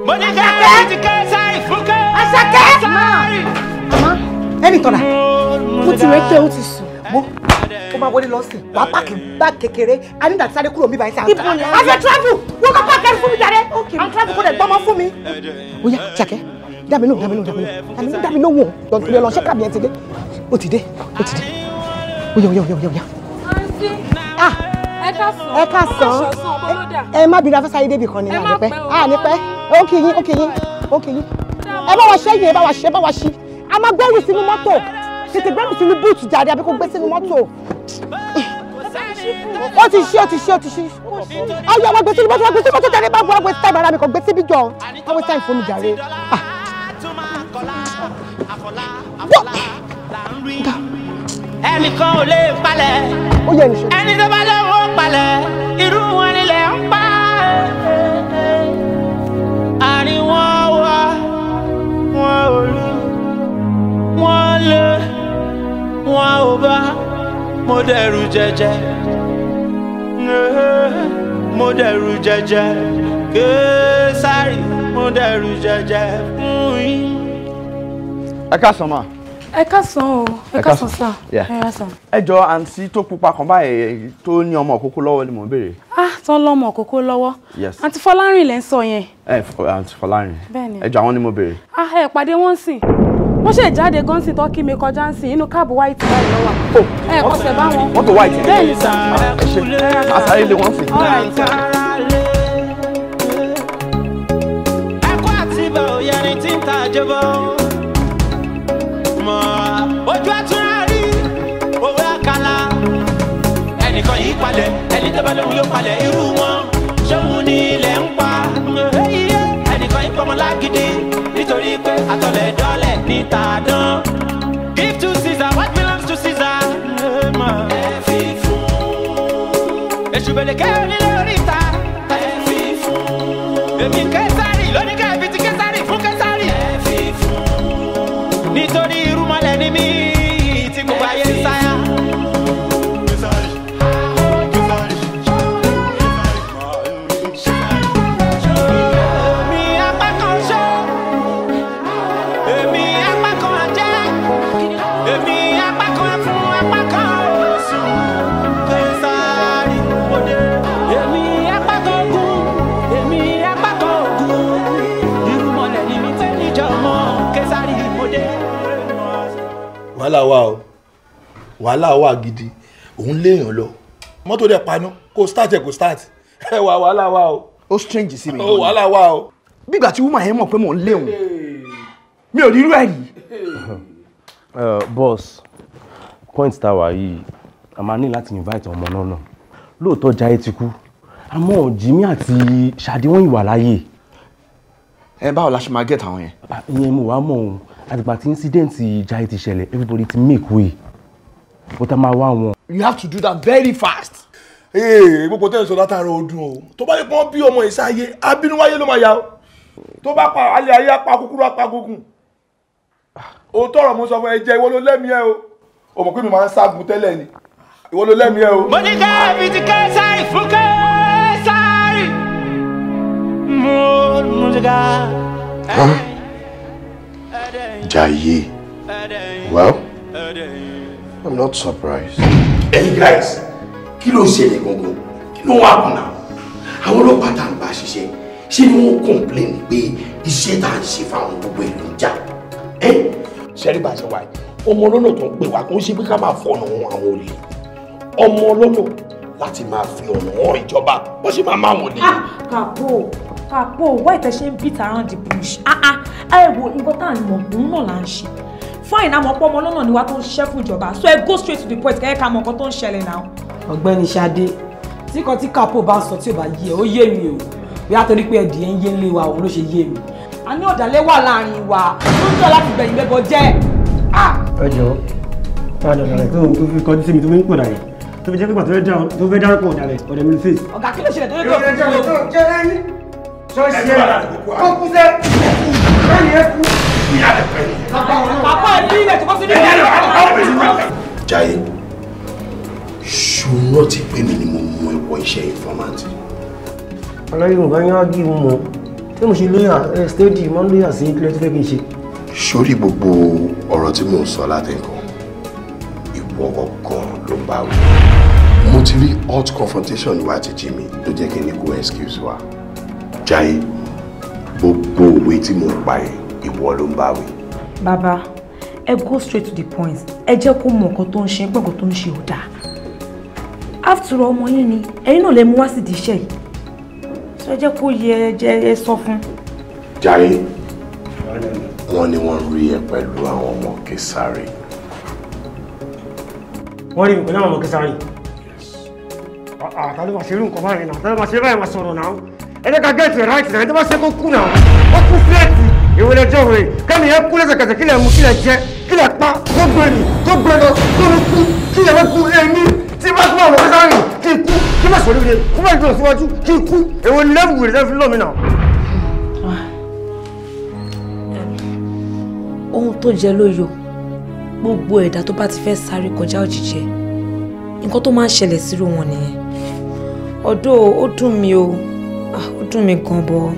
Mo ní Késàrí ti Késàrí fún Késàrí. Mama, ẹnì tọ́lá, mo ti rẹ́ pé ó ti sùn. Ó máa wọlé lọ sí wàá pààkì bá kékeré a ní ìdàtí sáré kúrò mi báyìí sáà. A fẹ́ travel wọ́n máa pààkì ẹrù fún mi jáde. À ń travel kó dẹ̀ gbọ́mọ fún mi. Ó yá Ṣàkẹ́ dá mi lóhùn o lọ ṣé kàbí ẹ ti dé. Ó ti dé. Ó yá. Ẹ ká sàn. Ẹ má bínú afẹ́sá yìí débi kan ní ànípẹ́. Ànípẹ́ ó kì yín. Ẹ bá wa ṣẹ́yìn ẹ bá wa ṣí. A máa gbẹ́rù sínú mọ́tò. Tètè gbẹ́rù sínú búùtù jáde àbí kó gbé sínú mọ́tò. ó ti ṣí. Ayọ̀ ọmọ gbèsè mọ́tò jáde bá gbọ́ waste time ara mi kò gbé síbí jọ. Wọ́n waste time fún mi jàre. Ẹnìkan ò lè palẹ̀. Ó yẹ nìṣó. Ẹni tó bá lọ́wọ́ palẹ̀, irú wọn nílẹ̀ ń pa. Àní wọ́n wá, wọ́n ò rí, wọ́n lé, wọ́n ò bá. Mo dẹ̀rù jẹjẹ, mo dẹ̀rù jẹjẹ, Késárì, mo dẹ̀rù jẹjẹ fún yín. Ẹ káàsán ma. Ẹ káàsán o, ẹ káàsán sá. Ẹ jọ àǹtí tó pupa kan báyìí tó ní ọmọ òkókó lọ́wọ́ ni mò ń béèrè. Tán lọ́mọ òkókó lọ́wọ́. Yes. Àǹtí Fọlárìn lẹ́ ń sọ yẹn. Àǹtí Fọlárìn. Bẹ́ẹ̀ni. Ẹ jọ àwọn ni mo béèrè. Ẹ pàdé wọn sìn. Wọ́n ṣe jáde gan sí tọ́kí mi kọjá ń sìn inú káàbù white báyìí lọ́wọ́. Ẹ kọsẹ̀ bá wọn. Mọ́tò white. Bẹ́ẹ̀ni sá. Ẹ ṣe àṣàyè lé wọ́n sìn. Ẹ̀kọ́ àti ibà òye ni tí ń ta àjẹbọ. Ojú àtúrà rí òwe àkàlà. Ẹnìkan yìí palẹ̀, ẹni tó bá lóhùn yóò palẹ̀ irú wọn. Ṣéun ní ilẹ̀ ń pa. Ẹnìkan yìí pọmọ lágídí nítorí pé àtọ̀lẹ̀ dọ́lẹ̀ níta dán. Give to Caesar what belongs to Caesar. Ẹ fi fún. Èṣù bèlè kẹ́ onílé oríta. Ẹ fi fún. Èmi Késárì lóní kẹ́ fi ti Késárì fún Késárì. Ẹ fi fún. Nítorí irúmọlẹ̀ ni mí tí gbogbo ayé ń sáyà. wàhálà wà gidi òun léèyàn lọ mọ́tò dẹ̀ paná kó start ẹ̀ kó start ẹ wà wàhálà wà o. ó strange sí mi. ó wàhálà wà o. bígbà tí woman yẹn mọ̀ pé mò ń lé òun mi ò rí irú ẹ̀ rí. Boss point tá a wà yìí a máa ní láti invite ọmọ náà náà lóòótọ́ Jaiye ti kú àmọ́ Jimmy àti Ṣadé wọ́n ìwà láàyè. Báwo la ṣe máa get àwọn yẹn. ìyẹn mo wá mọ̀ òun àtìgbà tí incident Jaiye ti ṣẹlẹ̀ everybody ti make way but a máa wá wọn. you have to do that very fast. gbogbo tẹ́ ẹ̀ sọ látara ọdún o tó bá yẹ kó bí ọmọ ìsáyé abínúwáyé ló máa yá o tó bá pa alẹ́ ayé apá kúkúrú apá gúngùn o tọrọ mo sọ fún ẹ jẹ ìwọ ló lẹ́mìí ẹ o mọ̀ pé mi máa ń ságun tẹ́lẹ̀ ni ìwọ ló lẹ́mìí ẹ o. mo ní ká fi ti Késárì fún Késárì mo ti ká. Jaiye, well, I'm not surprised. Hey guys, kí ló ṣẹlẹ̀ gangan? Kí ló wà kùnà? Àwọn ọlọ́pàá tá à ń bá ṣiṣẹ́ ṣé ni wọ́n complain pé iṣẹ́ tá à ń ṣe fáwọn gbogbo ìlú ń jà? Ṣẹ́rí bá ṣe wáyé, ọmọ ọlọ́nà tó ń pè wá kó ń ṣe pé ká máa fọ̀nà àwọn olè. Ọmọ ọlọ́nà láti máa fi ọ̀nà wọn ìjọba bó ṣe máa máa wọn lè. Kàpọ̀ why ìtẹ̀ ṣe ń beat around the bush? Ẹ wo nǹkan tá à ń mọ̀ òun náà là ń ṣe. Fine, àmọ́ pọ́ ọmọ ọlọ́nà ni wá tó ń ṣiṣẹ́ fún ìjọba so ẹ go straight to the point kẹ́kẹ́ ká mọ nǹkan tó ń ṣẹlẹ̀ náà. Ọ̀gbẹ́ni Ṣadé tí kan tí Kàpọ̀ bá sọ tí ò bá yé ó yé mi o bóyá torí pé ẹ̀dì ẹ̀ ń yé ńlé wa òun ló ṣe yé mi. A ní ọ̀dàlẹ̀ wà láàrin wa ló ń tọ́ láti gbẹ̀yìn mẹ́bọ jẹ́. Ẹ jọ̀ọ́ tá a lọ rẹ̀ tó fi kọjú sí mi tó fi ń pọ̀ dàrẹ̀ tó fi jẹ́ pípa tó fẹ́ dárúkọ ọ̀dàlẹ̀ ọ̀dẹ̀ mi face. Ọ̀gá kí ló ṣẹlẹ̀ tó yẹ kó Jaiye, ṣùgbọ́n ti pé mi ni mo mú ẹ̀wọ̀ iṣẹ́ informant. Ọlọ́yin ò bá yán ágì mọ́ tí mo ṣe lóyà stéèdì mọ́ lóyà sí kílẹ̀ tó fẹ́ kí n ṣe. Sórí gbogbo ọ̀rọ̀ tí mò ń sọ látẹ̀kọ́, ìwọ ọ̀gán ló bá wí. Mo ti rí hot confrontation ìwà àti Jimmy tó jẹ́ kí n ní kó excuse wa. Jaiye, gbogbo òwe tí mo pa ẹ̀ ìwọ ló ń bá wí. Bàbá, ẹ go straight to the point. Ẹ jẹ́ kó mọ nǹkan tó ń ṣe pé nǹkan tó ń ṣe ò dáa. After all, ọmọ yín ni ẹ̀yin náà lè mú wá sí di iṣẹ́ yìí. Ṣé ẹ jẹ́ kó yẹ ẹ sọ fún. Jaiye, wọ́n ní wọ́n rí ẹ pẹ̀lú àwọn ọmọ Késárì. Wọ́n rí mi pẹ̀lú àwọn ọmọ Késárì. ta ló máa ṣe irú nǹkan báyìí náà ta ló máa ṣe báyìí máa sọ̀rọ̀ náà ẹ jẹ́ ká get it right náà ẹ tó bá ṣe kó kú náà ó kú fúlẹ́ẹ̀tì ìwé lẹ́jọ́ rẹ̀ kẹ́mi yẹn kú lẹ́sẹ̀kẹsẹ̀ kílẹ̀ mú kílẹ̀ jẹ kílẹ̀ pa kó gbẹ̀rì kó gbẹ̀rọ kó ló kú kílẹ̀ wọ́n kú èmi tí bá kú àwọn ọ̀gá rìn kí n kú kí n bá sọ̀rọ̀ ìwé kó bá ìgbọ̀n síwájú kí n kú èwo lẹ́wù rẹ̀ fi lọ́mi náà. ohun tó jẹ ló yọ gbogbo ẹ̀dá tó bá ti fẹ́ sáré kọjá òjìjẹ nǹkan tó máa ń ṣẹlẹ̀ sírò wọn nìyẹn ọ̀dọ̀ ó dùn mí o ó dùn mí gan bọ́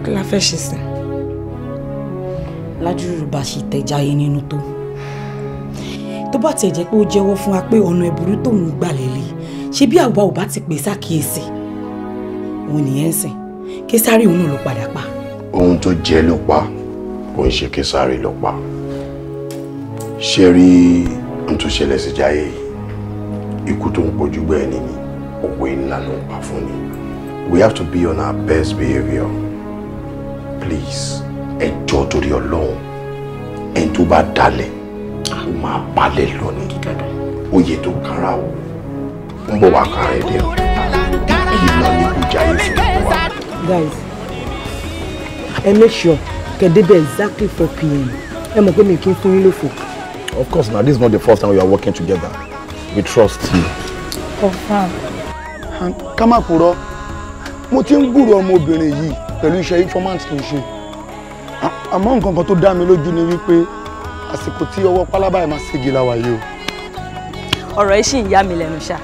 kí la fẹ́ ṣe sí. ládùúrú bá ṣe tẹja yín nínú tó bá tiẹ̀ jẹ́ pé ó jẹ́wọ́ fún wa pé ọ̀nà ẹ̀bùrú tóun gbà lélẹ̀ ṣé bí àwa ò bá ti pè sákìyèsí òun nìyẹn sìn Késárì òun náà ló padà pa. ohun tó jẹ́ ló pa kò ń ṣe Késárì ló pa ṣe rí ohun tó ṣẹlẹ̀ sí Jaiye ikú tó ń pojú gbẹ́ ẹni ni òwe ńlá ló ń pa fún ni. We have to be on our best behaviour. Please, ẹ jọ̀ọ́ torí Ọlọ́run ẹni tó bá dalẹ̀ ó máa balẹ̀ lọ ní oyè tó kára o ń bọ̀ wá kára ẹ̀ dé o iná ní kú Jaiye fún wa. Guys, ẹ make sure kẹ́ débẹ̀ exactly 4 p.m. ẹ mọ̀ pé mi kì í fún yín lófo. Of course, now this is not the first time we are working together. We trust you. Confirm. And ká má purọ́, mo ti ń gbúròó ọmọbìnrin yìí pẹ̀lú iṣẹ́ informant tó ń ṣe. Àmọ́ nǹkan kan tó dá mi lójú ni wípé àsìkò tí ọwọ́ pálábá ẹ̀ máa ségi láwa yìí o. Ọ̀rọ̀ yìí ṣì ń yá mi lẹ́nu ṣá.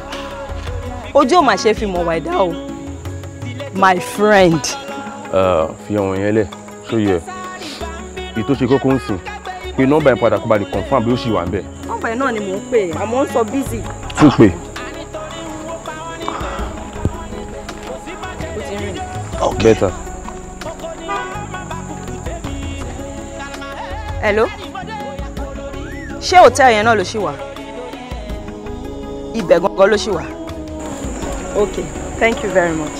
Ojú ò máa ṣe fi mọ̀ wá ẹ̀dá o. My friend. Fi ọ̀wọ̀n yẹn lẹ̀, ṣó yẹ. Èyí tó ṣe kókó ń sìn pé nọ́mbà yẹn padà kó ba lè confirm bí ó ṣì wà ń bẹ̀. Nọ́mbà yẹn náà ni mò ń pè é, àmọ́ ń sọ busy. Tún pè. Okay. Better. Hello? Ṣé hòtẹ́ẹ̀lì yẹn náà ló ṣì wà? Ibẹ̀ gangan ló ṣì wà. Okay, thank you very much.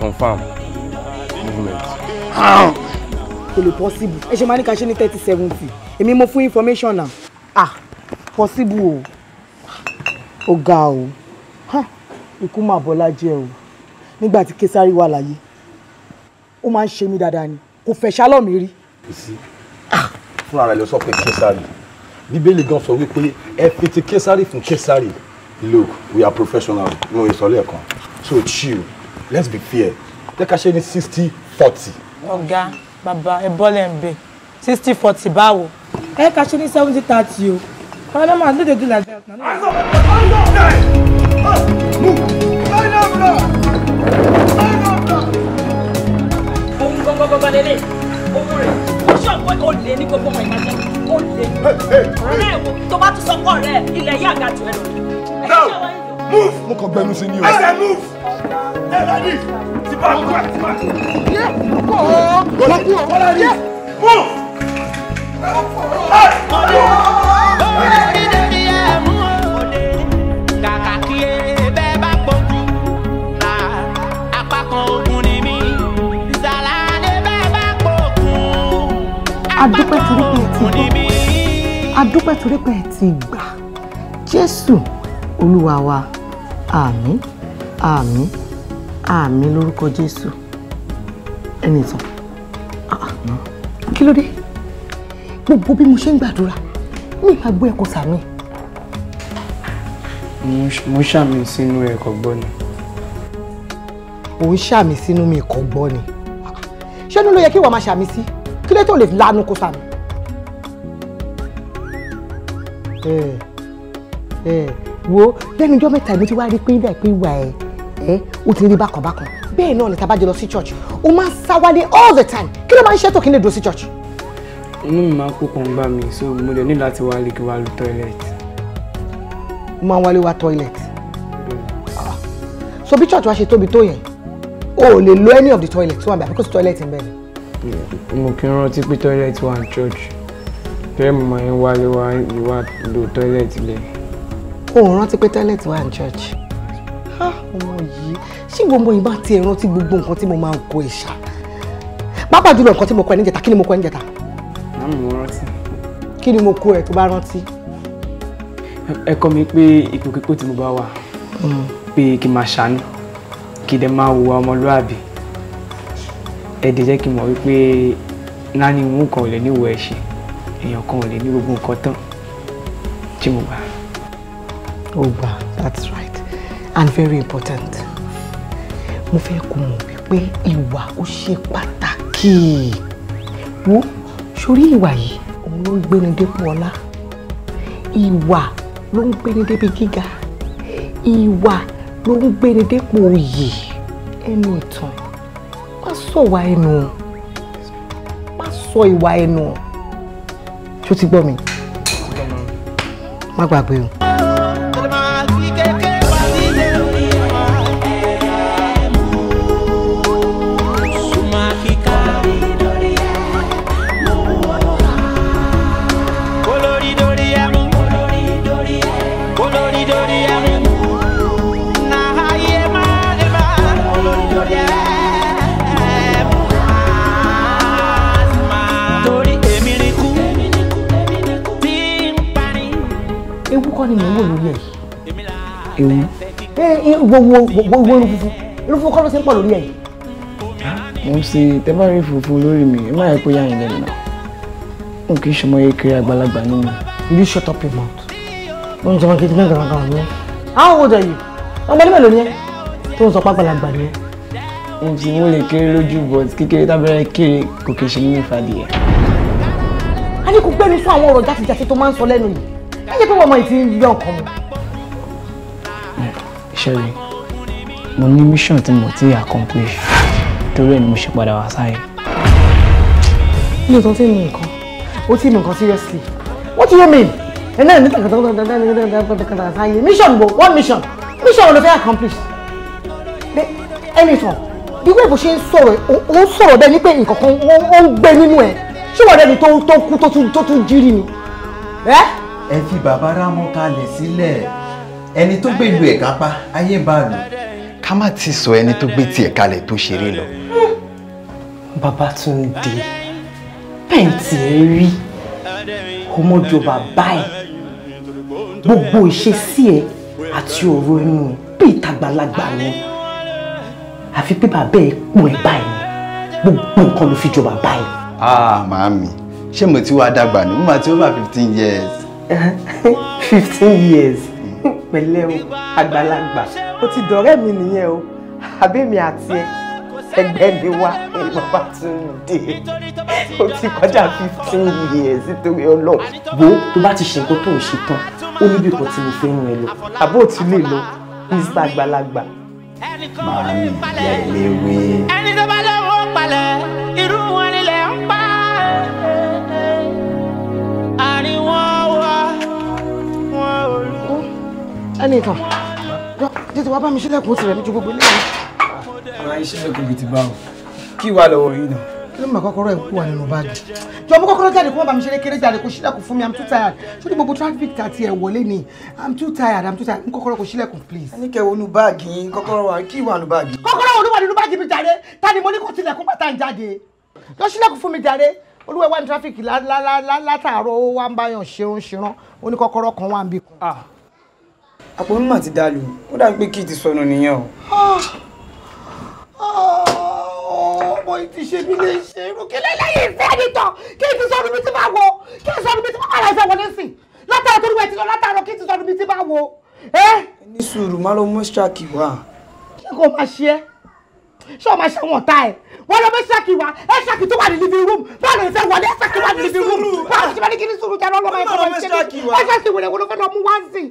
Confirm. Movement. Kò lè possible. Ẹ ṣe máa ní ká ṣe ní 30-70. Èmi mo fún information náà. Possible o. Ó ga o. Ikú máa bọ́lá jẹ́ o. Nígbà tí Késárì wà láyé. Ó máa ń ṣe mí dáadáa ni. Kò fẹ́ ṣálọ̀ mi rí. Fúnra rẹ̀ ló sọ pé Késárì. Bíbélì gan sọ wípé ẹ fi ti Késárì fún Késárì. Look, we are professional. Mo yẹ sọ lẹ́ẹ̀kan. So chill. Let's be fair. Jẹ́ ká ṣe ní 60-40. Ọ̀gá, bàbá, ẹ bọ́lẹ̀ ń bẹ̀. 60-40 báwo? Ẹ ká ṣe ní 70-30 o. Father man, no dey do like that. Ohun gbọ́ngbọ́ngbọ́n lélẹ̀, ohun rẹ̀, ó ṣọ̀pọ̀ ó lé ní gbogbo ọmọ ìbàjẹ́, ó lé. Ọ̀rẹ́ ẹ̀ wo tó bá tún sọ́kọ̀ rẹ̀ ilẹ̀ yá àga jù ẹ lọ. Move! Mo kàn gbẹnu sí ni o. I said move! Ẹ bá ní! Ti bá kú ẹ̀ ti bá. Yé! Kú o! Bọ́lá kú o! Bọ́lá ní! Move! Kàkà kí ebe bá gbógun, apá kan ogun ni mí. Ìsàlàyé bẹ́ẹ̀ bá gbógun, Adúpẹ́ torí pé ẹ ti gbọ́. Adúpẹ́ torí pé ẹ ti gbà. Jésù Olúwa wa. Àmín. Àmín. Àmín lórúkọ Jésù. Ẹni tán. Kí ló dé? Gbogbo bí mo ṣe ń gbàdúrà, mi máa gbọ́ ẹ̀kọ́ sàmì. Mo ṣàmì sínú ẹ̀kọ́ gbọ́ ni. Ò ń ṣàmì sínú mi ẹ̀kọ́ gbọ́ ni. Ṣé inú ló yẹ kí wàá máa ṣàmì sí? Kí ló tó lè lanu kó sàmì? Wo lẹ́nu ọjọ́ mẹ́ta mo ti wá rí pé ìdá ìpín ìwà ẹ̀ ó ti rí bákan bákan. Bẹ́ẹ̀ náà ni tá bá jọ lọ sí church. Ó máa ń sáwálé all the time. Kí ló máa ń ṣe tó kí n lè dúró sí church? Inú mi máa ń kókan gbá mi, so mo lè ní láti wálé kí wá lu toilet. Ó máa ń wálé wá toilet. So bí church wa ṣe tóbi tó yẹn, o ò lè lo any of the toilet tó wà bẹ́ẹ̀ because toilet ń bẹ ni. Mo kí n rántí pé toilet wà ní church. Bẹ́ẹ̀ mo máa ń wálé wá lo toilet lẹ̀. O ò rántí pé toilet wà ní church. Ọmọ yìí ṣé gbogbo ìbá ti ẹ̀ rántí gbogbo nǹkan tí mo máa ń kó ẹ̀ ṣá. Pápá jùlọ nǹkan tí mo kọ ẹ níjẹta, kí ni mo kọ ẹ níjẹta? Mo rántí. Kí ni mo kó ẹ tó bá rántí? ẹ kọ́ mi pé ipòkípò tí mo bá wà pé kí n máa ṣàánú kí dẹ̀ máa wo ọmọlúàbí ẹ dẹ̀ jẹ́ kí n mọ̀ wípé náání ìwọ̀n kan ò lè ní ìwọ ẹ̀ṣẹ̀ èèyàn kan ò lè ní gbogbo nǹkan tán tí mo gbà. ó gbà, that's right and very important. mo fẹ́ kó mọ̀ wípé ìwà ó ṣe pàtàkì. wo sórí ìwà yìí òun ló ń gbéni dépò ọlá, ìwà ló ń gbéni débi gíga, ìwà ló ń gbéni dépò oyè. ẹnu ìtàn má sọ ìwà ẹnu, má sọ ìwà ẹnu. ṣó ti gbọ́ mi? má gbàgbé o. Ewu kọ́ ni mò ń wò lórí ẹ̀ yìí. Ewu? Gbogbo irú funfun kọ́ ló ṣe ń pọ̀ lórí ẹ̀ yìí. Mo ń ṣe tẹ́bárí funfun lórí mi, ẹ má yẹ kó yá yín lẹ́nu náà. Mo kì í ṣọmọ yẹ kiri àgbàlagbà nínú. You shut up your mouth. Mo ń jọmọ kejì náà gangan ni ẹ. How old are you? Ọmọdé mélòó ni ẹ? Tó ń sọ pé àgbàlagbà ni ẹ. Mo ti mo lè kéré lójú but kékeré tábẹ́rẹ́ kéré kò kì í ṣe nínú ìfàdí ẹ̀. A ní kò gbẹ́nu fún àwọn ọ̀rọ̀ játijàti tó máa ń sọ lẹ́nu yìí. Ẹ jẹ́ pé wọ́n mọ ìtì ń yọ ọkàn mu. Sherry, mo ní mission tí mo ti accomplish torí ẹ̀ ni mo ṣe padà wá sáyé. Mi ò tán tí mi nǹkan, ó tí mi nǹkan seriously. What do you mean? Ẹ náà ní tàkàtàkàtàkàtàkàtà sáyé. Mission wo? What mission? Mission wo ló fẹ́ accomplish? Anything. Bí wọ́n ìbò ṣe ń sọ̀rọ̀, ó ń sọ̀rọ̀ bẹ́ẹ̀ ni pé nǹkan kan ó ń gbé nínú ẹ̀. Ṣé wọ́n dẹ́ni tó kú tó tún jírí ni? Ẹ fi bàbá Rámọ́ kalẹ̀ sílẹ̀. Ẹni tó gbé ìlú ẹ̀ kápá, ayé ń bá lò. Ká má ti sọ ẹni tó gbé tiẹ̀ kalẹ̀ tó ṣeré lọ. Babátúndé, pẹ́ǹtì ẹ rí ọmọjọ bàbá ẹ̀, gbogbo ìṣesí ẹ àti ọ̀rọ̀ ẹnu ẹ bí ìtàgbàlagbà ni, àfi pé bàbá ẹ pọ̀ ẹ báyìí ni gbogbo nǹkan ló fi jọ bàbá ẹ. Màámi, ṣé mo ti wá dàgbà ni? Mo máa ti over 15 years. 15 years? Pẹ̀lẹ́ o, àgbàlagbà. Ó ti dọ̀rẹ́ mi nìyẹn o. Àbẹ́mi àti ẹ, ẹgbẹ́ mi wá ní Babátúndé. Ó ti kọjá 15 years nítorí Ọlọ́run. Wo tó bá ti ṣe nǹkan tó ń ṣe tán, ó níbi kan tí mo fẹ́ ràn ẹ́ lọ. Àbó ò tún lè lọ, Mr. Àgbàlagbà. Màámi, ìyá ìléwé. Ẹni tó bá lọ́wọ́ palẹ̀, irú wọn nílẹ̀ ń pa. Ẹnìkan, títí wá bá mi ṣílẹ̀kùn tirẹ̀ ní ju gbogbo ilé yìí. Àwọn ìṣílẹ̀kùn bíi ti bá o. Kí wàá lọ́wọ́ yìí náà? Kí ló ń bá kọ́kọ́rọ́ ẹ̀ kú wà nínú báàgì? Jọ mú kọ́kọ́rọ́ jáde kó má bá mi ṣeré kéré jáde kó ṣílẹ̀kùn fún mi, I'm too tired. Ṣé gbogbo traffic àti ẹ̀ wọlé ni? I'm too tired. Mú kọ́kọ́rọ́ kó ṣílẹ̀kùn please. Ẹni kẹ́ wọnú báàgì yín, kọ́kọ́rọ́ wa kí wà nínú báàgì? Kọ́kọ́rọ́ wo ló wà nínú báàgì mi jáde? Ta ni mo ní kó tilẹ̀kùn bàtà ń jáde? Lọ ṣílẹ̀kùn fún mi jáde. Olúwa wà ní traffic látàárọ̀ ó wá ń báyàn ṣeun ṣìran. Ó ní kọ́kọ́rọ́ kan wà ń bí kan. Àpò mímọ̀ ti dàlù, ó dàbí pé kí ti sọnù nìyẹn o. Ọmọ ìtì ṣe mí lè ṣe irú kí lẹ́lẹ́yìn ìfẹ́ nìtàn kí n ti sọnù mi ti máa wo kí n sọnù mi ti máa wà láìfẹ́ wọlé sí látàrọ tó rúwẹ̀ ti lọ látàrọ kí n ti sọnù mi ti máa wo. Ní sùúrù má lọ mú ṣáàkì wá. Kí kò máa ṣe é? Ṣé o máa ṣe wọn ọ̀tá ẹ̀? Wọ́n lọ mú ṣáàkì wá ṣáàkì tó wà ní living room báwo ló fẹ́ wọlé ṣáàkì wà ní living room báwo ló ṣe máa ní kí ní sùúrù jẹ́ lọ́lọ́mọ ẹ̀kọ́ wọn ṣe ṣáàkì wẹ̀rẹ̀ wọ́n ló fẹ́ lọ mú wá sí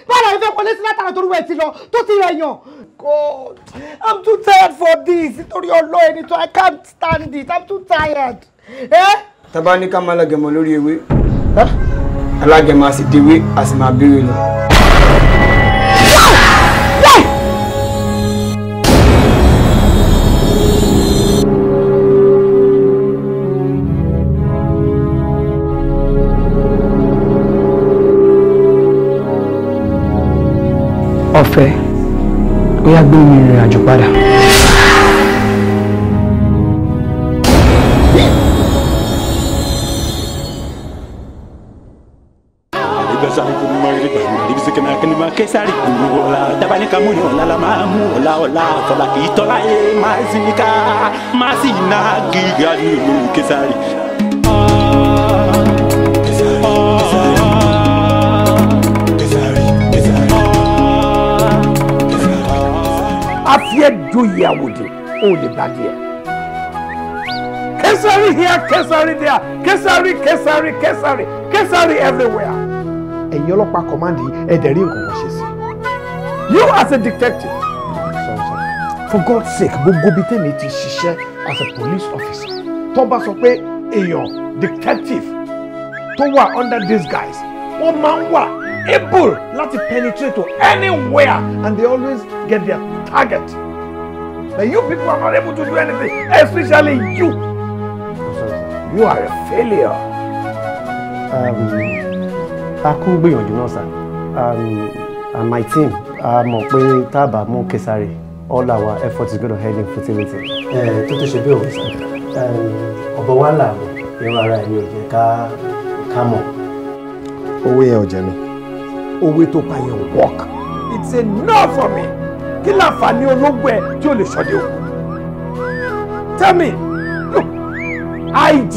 báwo ló fẹ́ wọlé sí látàrọ tó rúwẹ̀ ti lọ tó ti rẹ̀ yàn. God, I'm too tired for this. Nítorí Ọlọ́run ẹni tó I can't stand it. I'm too tired. Tàbá ní ká máa lágẹ̀mọ́ lórí ewé. Alágẹ̀mọ́ a sì dewé, a sì máa béèrè lọ. Ọ̀fẹ́, ó yá gbé mi rìn àjò padà. Ìgbésà ni kò mọ ilé gbà. Kesari ola dabani kamuni ola la mamu ola fola itola e mazika masina giga ni Kesari Afie joye awode o le badia Kesari here Kesari there Kesari Kesari Kesari Kesari everywhere and your local command you as a detective for God's sake go be me to share as a police officer Toba so pe eyan detective to wa under these guys one man wa able to penetrate to anywhere and they always get their target. But you people are not able to do anything, especially you. You are a failure. I couldn't be on you know, sir. And my team, Taba, Mo Kesari, all our efforts is going to head in fertility. Toto Shebe, sir. Obawala, you are right, you come on. Owe Ojemi. Owe to buy your work. It's enough for me. Kila fani ologbe tí ó lè ṣọdẹ o. Tell me, look, IG,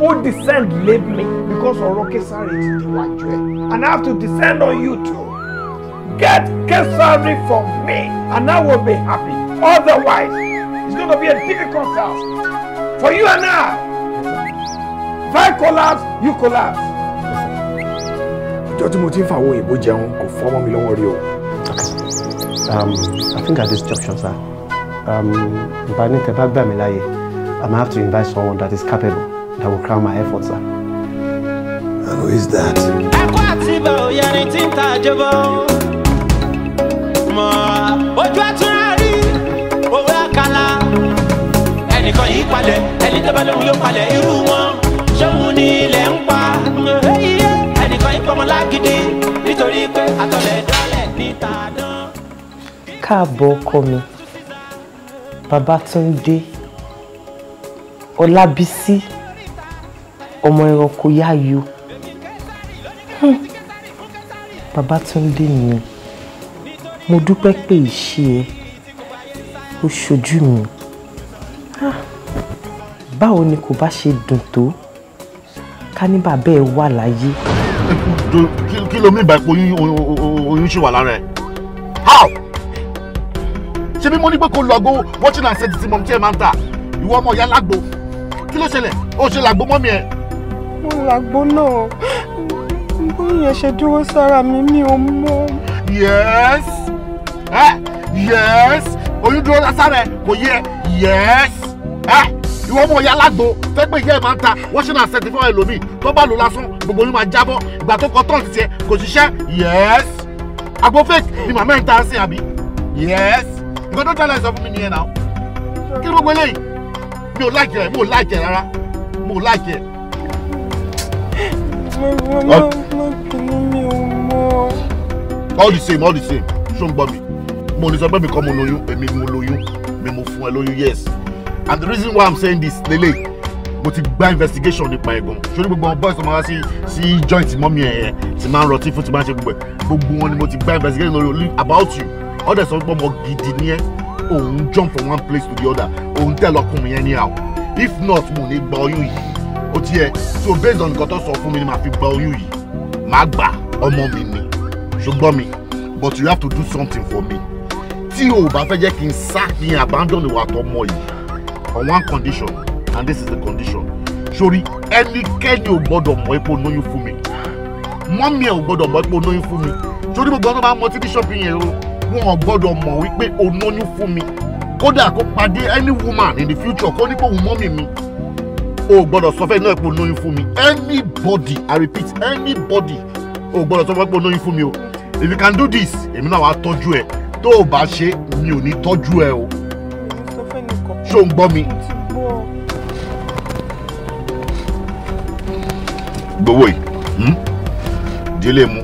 ó descend leave me because ọ̀rọ̀ Kesari ti di wájú ẹ̀. And I have to descend on you too. Get Kesari for me and I will be happy. Otherwise, it's going to be a difficult task for you and I. If I collapse, you collapse. Ìjọ́ tí mo ti ń fa àwọn òyìnbó jẹun kò fọ́mọ́ mi lọ́wọ́ rí o. I think at this junction, sir, if I need to back me, I have to invite someone that is capable, that will crown my efforts, sir. And who is that? Káàbọ̀ ọkọ mi, Babátúndé, Ọlábísí, ọmọ ẹranko yáyò. Babátúndé mi, mo dúpẹ́ pé ìṣe ẹ, ó ṣojú mi. Báwo ni kò bá ṣe dùn tó, ká ní bàbá ẹ wà láyé. Kí ló mí bá ipò oyún ṣì wà lára ẹ̀? How? Ṣé bí mo ní pé kó lọ àgbo watching and set tí mo tí ẹ máa ń tà ìwọ ọmọ ìyá lágbo kí ló ṣẹlẹ̀ ó ṣe làgbo mọ́mí ẹ. Mo làgbo náà bóyá ṣe dúró sára mi ò mọ̀. Yes yes oyún dúró sára ẹ kò yẹ yes ìwọ ọmọ ìyá lágbo fẹ́ pé ìyá ẹ máa ń ta watching and set fún ẹlòmíì tó bá lò lásán gbogbo oyún máa jábọ́ ìgbà tó kọ tán ti tiẹ̀ kò ṣiṣẹ́ yes àgbo fake ni màmá ẹ̀ ń ta sí àbí yes. Because don't tell us something in here now. Kí ló gbélé yìí? Mi ò like ẹ, mo like ẹ rárá. Mo like ẹ. All the same. Ṣó ń gbọ́ mi. Mo ní sọ pé mi kọ́ mo lóyún, èmi ni mo lóyún, mi mo fún ẹ lóyún, yes. And the reason why I'm saying this, lele, mo ti gba investigation nípa ẹ̀ gan. Ṣé ní gbogbo àwọn boys tó máa wá sí joint mọ́mí ẹ̀ tí máa ń rọtí fún tí máa ń ṣe gbogbo ẹ̀. Gbogbo wọn ni mo ti gba investigation lórí about you. Other sọ pé ọmọ gidi ni ẹ òun jump from one place to the other òun tẹ̀ lọ́kùnrin yẹn anyhow if not mo ní gba oyún yìí ó ti yẹ so based on nǹkan tó sọ fún mi ni màá fi gba oyún yìí màá gbà ọmọ mi ni ṣùgbọ́n mi but you have to do something for me tí o bá fẹ́ jẹ́ kí n sá kí n abandon ìwà àtọmọ yìí on one condition and this is the condition sori ẹnikẹ́ni ò gbọ́dọ̀ mọ̀ epo lóyún fún mi mọ́mí ẹ̀ ò gbọ́dọ̀ mọ̀ epo lóyún fún mi sori gbogbo ọdún bá mọ tí bíṣọ́pù yẹn o wọn gbọ́dọ̀ mọ̀ wípé o lóyún fún mi kódà kó pàdé any woman in the future kó ní kó wù mọ́mí mi o gbọ́dọ̀ sọ fẹ́ náà pé o lóyún fún mi anybody I repeat anybody o gbọ́dọ̀ sọ fẹ́ pé o lóyún fún mi o if you can do this èmi náà wàá tọ́jú ẹ tó o bá ṣe mi ò ní tọ́jú ẹ o ṣó ń gbọ́ mi. gbowó yìí délé mu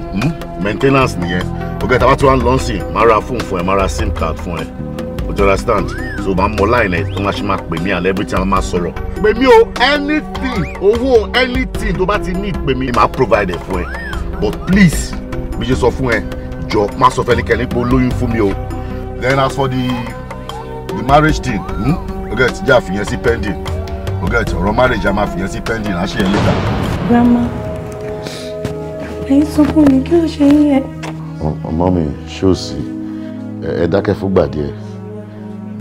maintenance nìyẹn okay tá bá tí wọ́n lọ sí máa ra fóònù fún ẹ máa ra sim card fún ẹ o do understand so máa mọ line ẹ tó máa ṣe máa pè mí and every time máa sọ̀rọ̀ pè mí o anything owó anything tó bá ti need pè mí máa provide ẹ fún ẹ but please bí ṣe sọ fún ẹ jọ má sọ fẹ́nikẹ́ni pé ó lóyún fún mi o. Then as for the marriage thing, okay, ti jẹ́ àfihàn sí pending. Okay, ọ̀rọ̀ marriage a máa fihàn sí pending, á ṣe ẹ̀ later. Grandma, ẹ̀yin sọ fún mi kí ló ṣe yín ẹ. Mommy, ṣé o sí? Ẹ dákẹ́ fúngbà díẹ̀.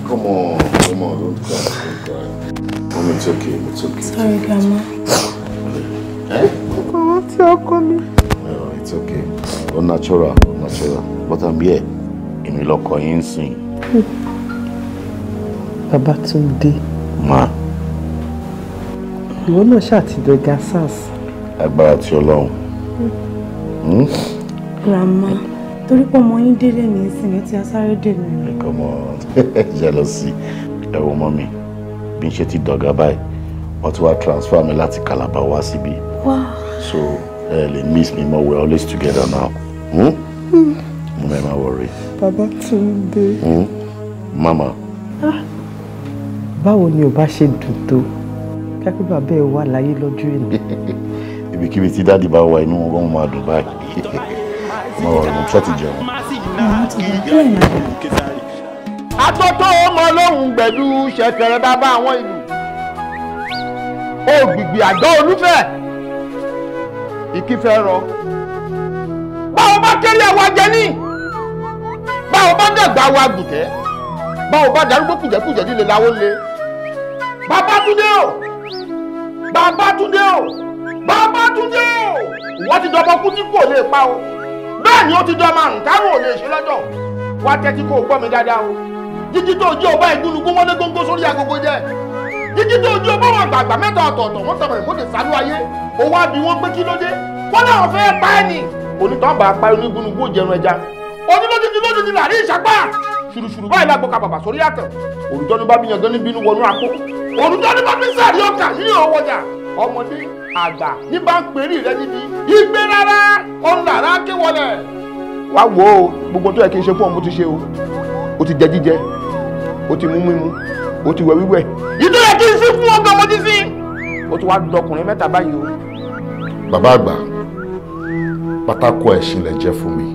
Come on, don't cry. Mommy, it's okay, it's okay. Sorry, Grandma. Ọkọ tí ọkọ mi. No, it's okay. Unnatural. But I'm here. Èmi lọkọ yín sìn. Babátúndé. Ma. Ìwọ náà ṣàtìdọ̀gá SARS. Agbára ti Ọlọ́run. Grandma, torí pé ọmọ yín délé ní ìsinmi tí a sáré dènà rẹ̀. Come on, jealousy. Ẹ wo mọ́mí, bí n ṣe ti dọ̀gá báyìí, wọ́n ti wá transfer mi láti Calabar wá síbí. Wow. So, they miss me more. We're always together now. Mama, worry. Babátúndé. Mama. Báwo ni o bá ṣe dùn tó? Kápẹ́ bàbá ẹ wà láyé lọ́jọ́ èní. Ibikíbi tí dáàdì bá wà inú wọn máa dùn báyìí. Má worry, mo ṣe ti jẹun. Atótó ọmọ lóhùn gbẹ̀dú ṣẹ̀kẹ̀rẹ̀ bàbá àwọn ìlú. Ògbìgbì àgọ́ olúfẹ́. Ìkífẹ́ rọ. Báwo bá kéré àwa jẹ ní? Báwo bá dàgbà wa gùtẹ́? Báwo bá darúgbó kùjẹ́kùjẹ́ líle láwó lé? Babátúndé o! Babátúndé o! Babátúndé o! Wọ́n ti dọ́bọ̀ kú tí kò lè pa o. Bẹ́ẹ̀ ni ó ti dọ́ márùn-ún táwọn ò lè ṣe lọ́jọ́. Wá tẹ́tí kó o gbọ́ mi dáadáa o. Jíjí tó ojú ọba ìgúnnugún wọ́n lé góńgó sórí agogo jẹ́. Jíjí tó ojú ọba wọn àgbààgbà mẹ́ta ọ̀tọ̀ọ̀tọ̀ wọ́n sọ̀rọ̀ ìmọ̀lẹ̀ sálú ayé. Ó wá bí wọ́n pé kí ló dé? Wọ́n náà fẹ́ pa ẹ́ ni. Onítàn bá pa onígúnnugún jẹun ẹja. Onílójúti làrí ìṣàpá. Ṣùrùṣùrù báyìí lágbo ka bàbà sórí àtàn. Òrùjọ́ ní bá bí yangan ní bínú wọnú àpò. Òrùjọ́ ní bá bí sàrí ọkà nínú ọwọ́jà. Ọmọdé àgbà ní bá ń pèrè rẹ níbi. Ìgbé rárá ọ̀n làrá ké wọlé. Wá wo o, gbogbo tó yẹ kí n ṣe fún ọ mo ti ṣe o. O ti jẹ jíjẹ, o ti mú mímu, o ti wẹ̀ wíwẹ̀. Ìdó yẹ kí n sí fún ọgọ́ mo ti sí. O ti wá dọkùnrin mẹ́ta báyìí o. Bàbá àgbà, pátákó ẹ̀sìn lẹ jẹ́ fún mi.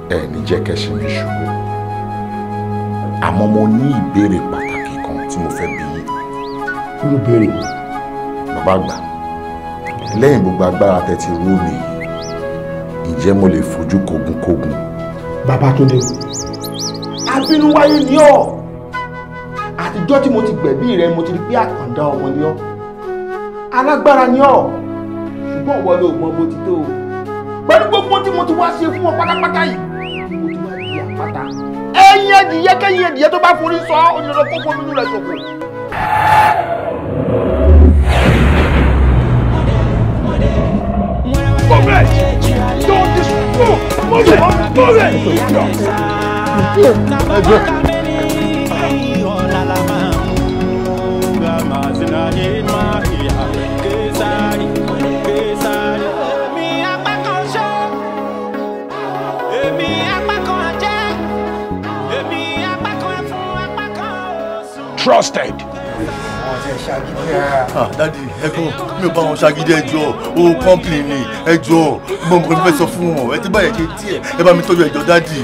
Ẹ ní jẹ́ kẹ́sìn mi ṣubú. Àmọ́ mo ní ìbéèrè pàtàkì kan tí mo fẹ́ bi yín. Kí ló béèrè mi? Bàbá àgbà, lẹ́yìn gbogbo agbára tẹ́ ti rú mi yìí, ǹjẹ́ mo lè fojú kógun? Babátúndé. Abínú wáyé ni ọ́. Àtijọ́ tí mo ti gbẹ̀bí rẹ mo ti rí pé àkàndá ọmọ ni ọ́. Alágbára ni ọ́. Ṣùgbọ́n ìwọ ló mọ bó ti tó o. Pẹ̀lú gbogbo tí mo ti wá ṣe fún ọ pátápátá yìí, mo ti wá di àpáta. Ẹyin ẹdìyẹ kẹyìn ẹdìyẹ tó bá forí sọ ọ́ òyìnbó kó fún nínú rẹ̀ ṣòfò. Don't Trusted. Daddy, ẹ̀gbọ́n mi ò bá wọn ṣagídí ẹjọ́ o kọ́ńpìlì ni ẹjọ́ mo mọ̀ nípa sọ fún wọn ẹ ti báyẹ̀ ṣe díẹ̀ ẹ bá mi tọ́jú ẹjọ́ daddy.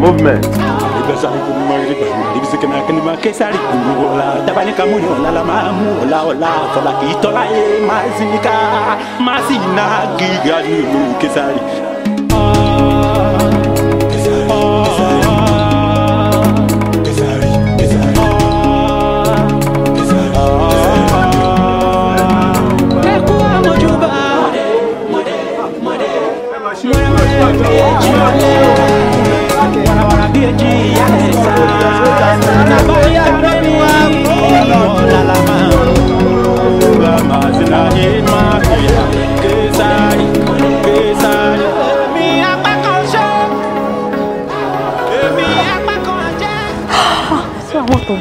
Movement. Ibasari ko mari ba ibi se kana kan ma kesari ko la dabani ka mu la la ma mu la fola ki tola e ma sinika ma sina giga ni kesari.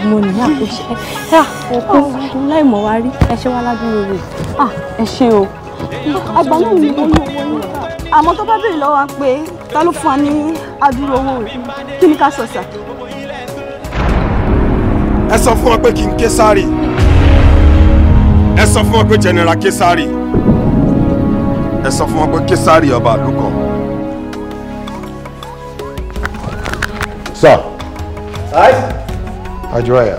Mo ní àkóṣe òkú láì mọ̀ wá rí ẹ ṣe wá ládùúgbò rẹ̀. Ẹ ṣe o. Àgbà náà ni mo ní owó ní. Àmọ́ tó bá béèrè lọ́wọ́ wa pé ta ló fún wa ní adúrú owó rẹ̀ kí ni ká sọ sà. Ẹ sọ fún wọn pé King Kesari. Ẹ sọ fún wọn pé General Kesari. ẹ sọ fún wọn pé Késárì ọba àlùkò. Sir. Hi. Ajoya.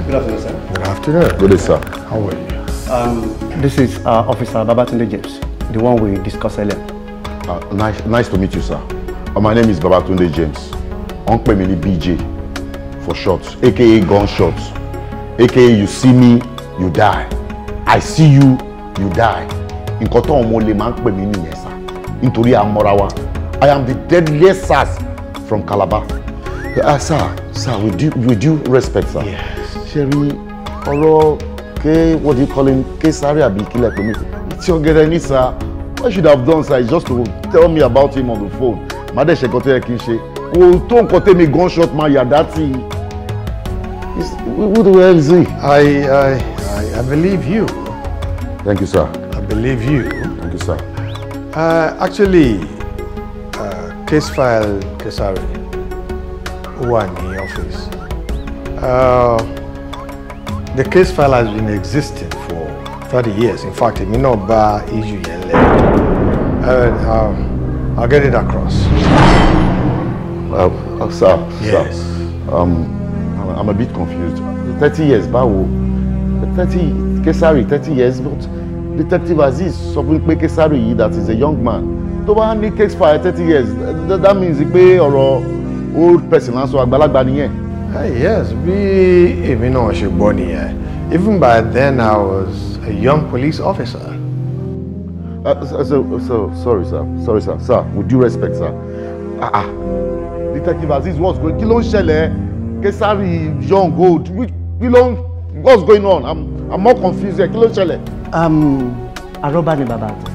Good afternoon, sir. Good afternoon. Good day, sir. How are you? This is Officer Babatunde James, the one we discussed earlier. Nice to meet you, sir. My name is Babatunde James. Uncle Mini BJ for short, aka gunshots, aka you see me, you die. I see you, you die. Nǹkan tó ọmọ lè máa ń pè mí nìyẹn, sir. Nítorí àmọ́ra wa. I am the deadliest SARS from Calabar. Sir, with due respect, sir. Yes. Sherry, what do you call him? Késárì àbí kílẹ̀ pè mí. It's your getting, sir. What I should have done, sir, is just to tell me about him on the phone. Made ṣe nǹkan tó yẹ kí n ṣe. Kò tó nǹkan tẹ́mi gunshot máa yà dátì. Who the hell is he? I believe you. Thank you, sir. I believe you. Thank you, sir. Actually, case file Késárì wà ní office. The case file has been existing for 30 years. In fact, èmi náà bá issue yẹn lẹ̀. I'll get it across. Sir, yes. Sir, I'm a bit confused. 30 years, báwo? 30 Késárì, 30 years, but Detective Aziz sọ pé Késárì that is a young man. Tó bá ní case file 30 years, that means pé ọ̀rọ̀ old person á sọ àgbàlagbà nìyẹn. Yes, bí èmi náà ṣe gbọ́ nìyẹn. Even by then, I was a young police officer. Sorry, sir. Sir, with due respect, sir. Detective Aziz, what's going on? Kí ló ń ṣẹlẹ̀? Késárì, young, old. What's going on? I'm more confused here. Kí ló ń ṣẹlẹ̀? Arọ́bá ni bàbá àtọ̀.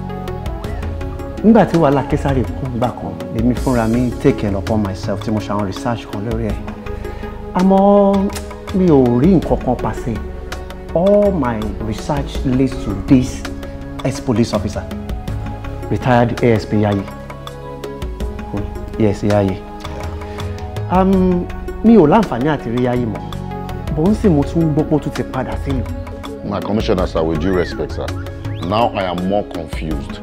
Nígbà tí wàhálà Késárì kún gbà kan, èmi fúnra mi take it upon myself tí mo ṣe àwọn research kan lórí ẹ̀. Àmọ́ mi ò rí nǹkan kan pàṣẹ. All my research leads to this ex-police officer, retired ASP Yayi. Yes, Yayi. Mi ò láǹfààní àti rí Yayi mọ́. Bó ń sì mo tún gbọ́ pé ó tún ti padà sílùú. My commissioner, sir, with due respect, sir. Now I am more confused.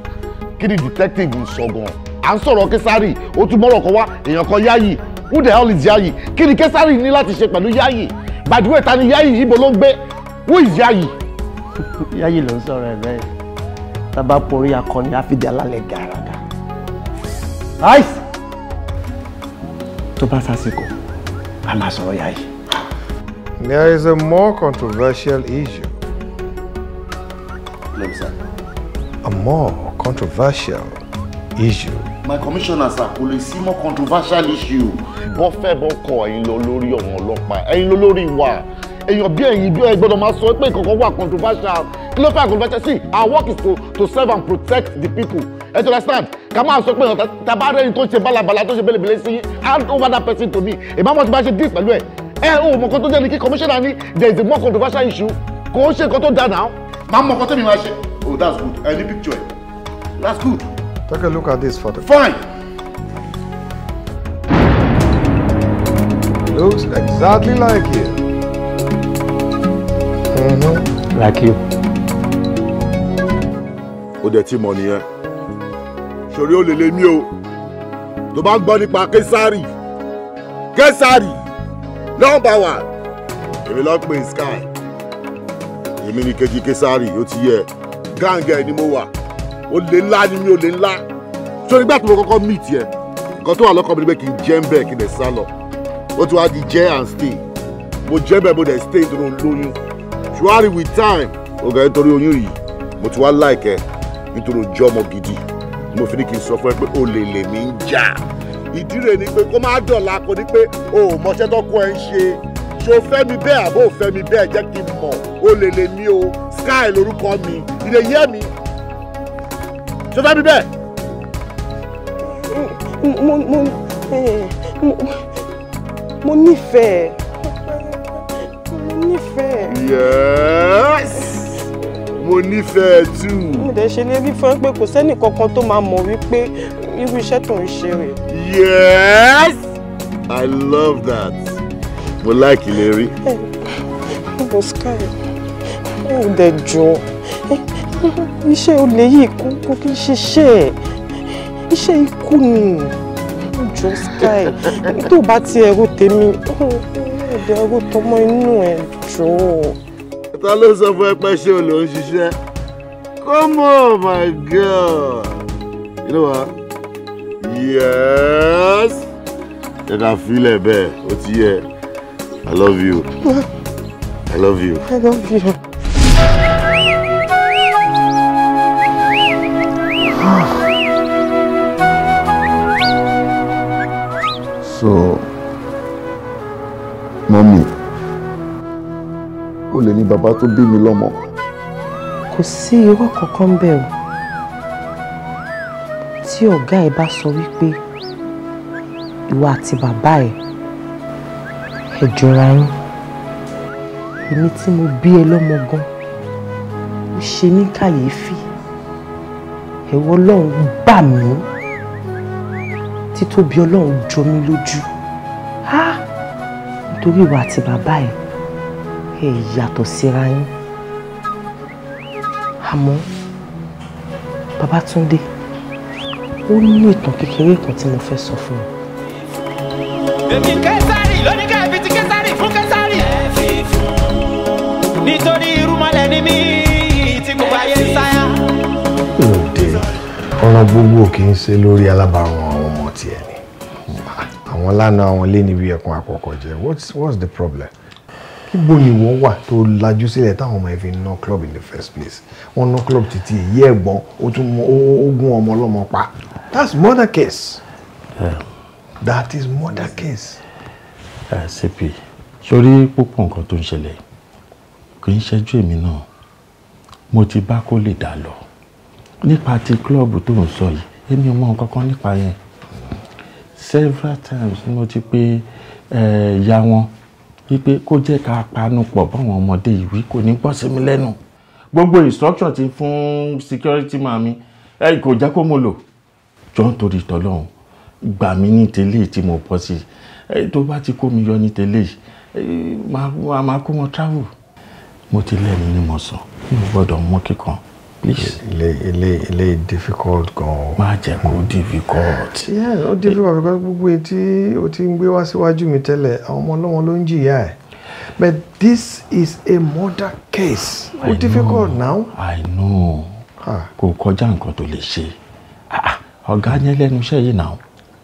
Kí ni detective ń sọ gan? À ń sọ̀rọ̀ Késárì, ó tún mọ́rọ̀ kan wá, èèyàn kan Yayi. Who the hell is Yayi? Kí ni Késárì ní láti ṣe pẹ̀lú Yayi? By the way, ta ni Yayi? Ibo ló ń gbé? Who is Yayi? Yayi ló ń sọ̀rọ̀ ẹ̀ bẹ́ẹ̀. Tábà porí akọni àfìdí alálẹ̀ gàràgà. Ice! Tó bá sásìkò, a máa sọ̀rọ̀ Yayi. There is a more controversial issue. No, sir. A more controversial issue. My commissioner, sir, kò lè sí more controversial issue. Bọ́ fẹ́ bọ́ kọ ẹ̀yin lọ lórí ọ̀ràn ọlọ́pàá, ẹ̀yin lọ lórí wa. Èèyàn bí ẹ̀yin bí ẹ gbọ́dọ̀ máa sọ pé ìkọ̀kọ̀ wà controversial. Kí ló fẹ́ controversial? See, our work is to serve and protect the people. You understand? Ká máa sọ pé tàbá rẹ̀ tó ṣe bálabàla tó ṣe bẹ́lẹ̀bẹ́lẹ̀ sí hand over that person to me. Ìbámu ti bá ṣe deal pẹ̀lú ẹ̀. Ò mọ̀ kan tó jẹ́ ní kí commissioner ní there is a more controversial issue. Kò ń ṣe nǹkan tó dáa náà. Máa mọ̀ kan tó mi máa ṣe. Oh, that's good. Any picture. That's good. Take a look at this photo. Fine. Looks exactly like you. Like you. Ó dẹ̀ tí mọ̀ nìyẹn. Ṣòrí ó lè lé mi o. Tó bá ń gbọ́ nípa Késárì. Késárì number 1. Èmi ló pè Sky. Èmi ni kejì Késárì ó ti yẹ. Gáǹgẹ̀ ni mo wà. Ó lè ńlá ni mi ò lè ńlá. Ṣòrí gbà tí mo kọ́kọ́ meet yẹ. Nǹkan tó wà lọ́kàn mi ni pé kí n jẹ́ ń bẹ̀ kí n dẹ̀ sá lọ. Ó ti wá di jẹ́ and stay. Mo jẹ́ bẹ́ẹ̀ mo dẹ̀ stay nítorí olóyún. Ṣùgbọ́n with time, ọ̀gá nítorí oyún yìí, mo ti wá like ẹ nítorí ojú ọmọ gidi. Mo fi ní kí n sọ fún ẹ pé olè lè mí ń jà. Ìdí rẹ̀ ni pé kó má dọ̀la kó ní pé o ò mọṣẹ́ tó kọ́ ẹ ń ṣe. Ṣé o fẹ́ mi bẹ́ẹ̀ àbó o fẹ́ mi bẹ́ẹ̀ jẹ́ kí n mọ̀. Olè lè mí o, Sky lorúkọ mi, ìdè yẹ́ mi. Ṣé o fẹ́ mi bẹ́ẹ̀? Mo nífẹ̀ẹ́. Mo nífẹ̀ẹ́. Yes! Mo nífẹ̀ẹ́ too. Mo dẹ̀ ṣe lérí fún ẹ pé kò sẹ́nì kankan tó máa mọ̀ wípé irú iṣẹ́ tó ń ṣe rẹ̀. Yes! I love that. Mo like ìlérí. Mo Sky, ó dẹ̀ jọ. Iṣẹ́ olè yìí kò kí n ṣiṣẹ́. Iṣẹ́ ikú ni. Jọ Sky. Tó bá ti ẹrù tèmi, ẹ̀dẹ̀ ẹrù tọmọ inú ẹ̀ jọ. Ta ló sọ fún ẹ pé ṣé o lò ń ṣiṣẹ́? Come on, my girl. You know what? Yes. Ẹ ká feel it bẹ́ẹ̀, ó ti yẹ. I love you. I love you. I love you. So, mommy, ó lè ní bàbá tó bí mi lọ́mọ. Kò sí irọ́ kankan bẹ́ẹ̀ o. Tí ọ̀gá ẹ̀ bá sọ wípé ìwọ àti bàbá ẹ̀ ẹ jọra yín, èmi tí mo bí ẹ lọ́mọ gan, ó ṣe mí kàyéfì. Ẹ̀wọ̀ Ọlọ́run gbà mí, títóbi Ọlọ́run jọ mí lójú. Nítorí ìwọ àti bàbá ẹ̀ ẹ yàtọ̀ síra yín. Àmọ́ Babátúndé, ó ní ìtàn kékeré kan tí mo fẹ́ sọ fún ọ. Èmi Késárì lóní ká fi ti Késárì fún Késárì. Nítorí irúnmọlẹ̀ ni mí tí gbogbo ayé ń sáyà. Lóde ọ̀ràn gbogbo kì í ṣe lórí alábàárùn àwọn ọmọ tiẹ̀ ni. Àwọn lánàá àwọn lé níbi ẹkùn àkọ́kọ́ jẹ. What's the problem? Ibo ni wọ́n wà tó lajú sílẹ̀ táwọn ọmọ ẹ̀ fi ná club in the first place? Wọ́n ná club títí èyí ẹ̀gbọ́n ó tún ogún ọmọ ọlọ́mọ pa. That's murder case. That is murder case. CP, sórí púpọ̀ nǹkan tó ń ṣẹlẹ̀ kì í ṣẹ́jú èmi náà. Mo ti bá kó lè dà lọ. Nípa ti club tó ń sọ yìí, èmi ò mọ nǹkan kan nípa yẹn. Several times ni mo ti pé ìyá wọn wípé kó jẹ́ ká panu pọ̀ báwọn ọmọdé ìwí kò ní gbọ́ sí mi lẹ́nu. Gbogbo instruction ti fún security man mi kò jẹ́ kó mo lò. Jọ ń torí tọ́lọ́run gbà mí ní tẹ́lẹ̀ tí mo bọ́ sí. Tó bá ti kó mi yọ ní tẹ́lẹ̀ máa kó wọn travel. Mo ti lẹ́nu ní mo sàn mi ò gbọ́dọ̀ mọ́ kíkan. Please. Ilé difficult gan. Má jẹ́ kó difficult. Yeah, ó difficult because gbogbo etí ó ti ń gbé wá síwájú mi tẹ́lẹ̀ àwọn ọmọ ọlọ́mọ ló ń jìyà ẹ̀. But this is a murder case. Ó difficult now. I know. Kò kọjá nǹkan tó lè ṣe. Ọ̀gá yẹn lẹ́nu iṣẹ́ yìí náà.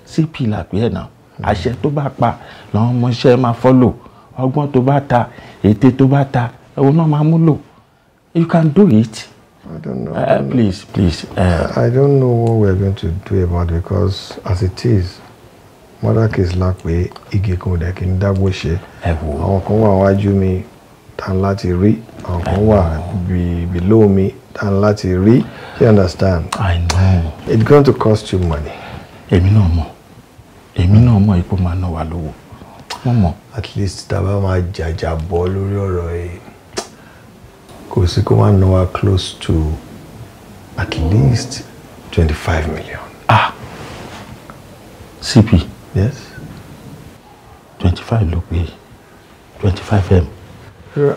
CP là pé ẹ̀ náà. Àṣẹ tó bá pa làwọn ọmọ iṣẹ́ máa follow. Ọgbọ́n tó bá ta, ète tó bá ta, ẹ̀wọ̀n náà máa múlò. You can do it. I don't know. Please. I don't know what we're going to do about it because as it is, murder case la pé igi kan dẹ̀ kí n dágbó ṣe. Àwọn kan wà wájú mi tán láti rí. Àwọn kan wà below me tán láti rí. You understand? I know. It's going to cost you money. Èmi náà mọ̀ ipò máa ná wa lówó. Mo mọ̀. At least tàbá máa jàjà bọ́ lórí ọ̀rọ̀ yìí. Kò sí kó máa ná wa close to at least 25 million. CP. Yes. 25 ló pé 25M.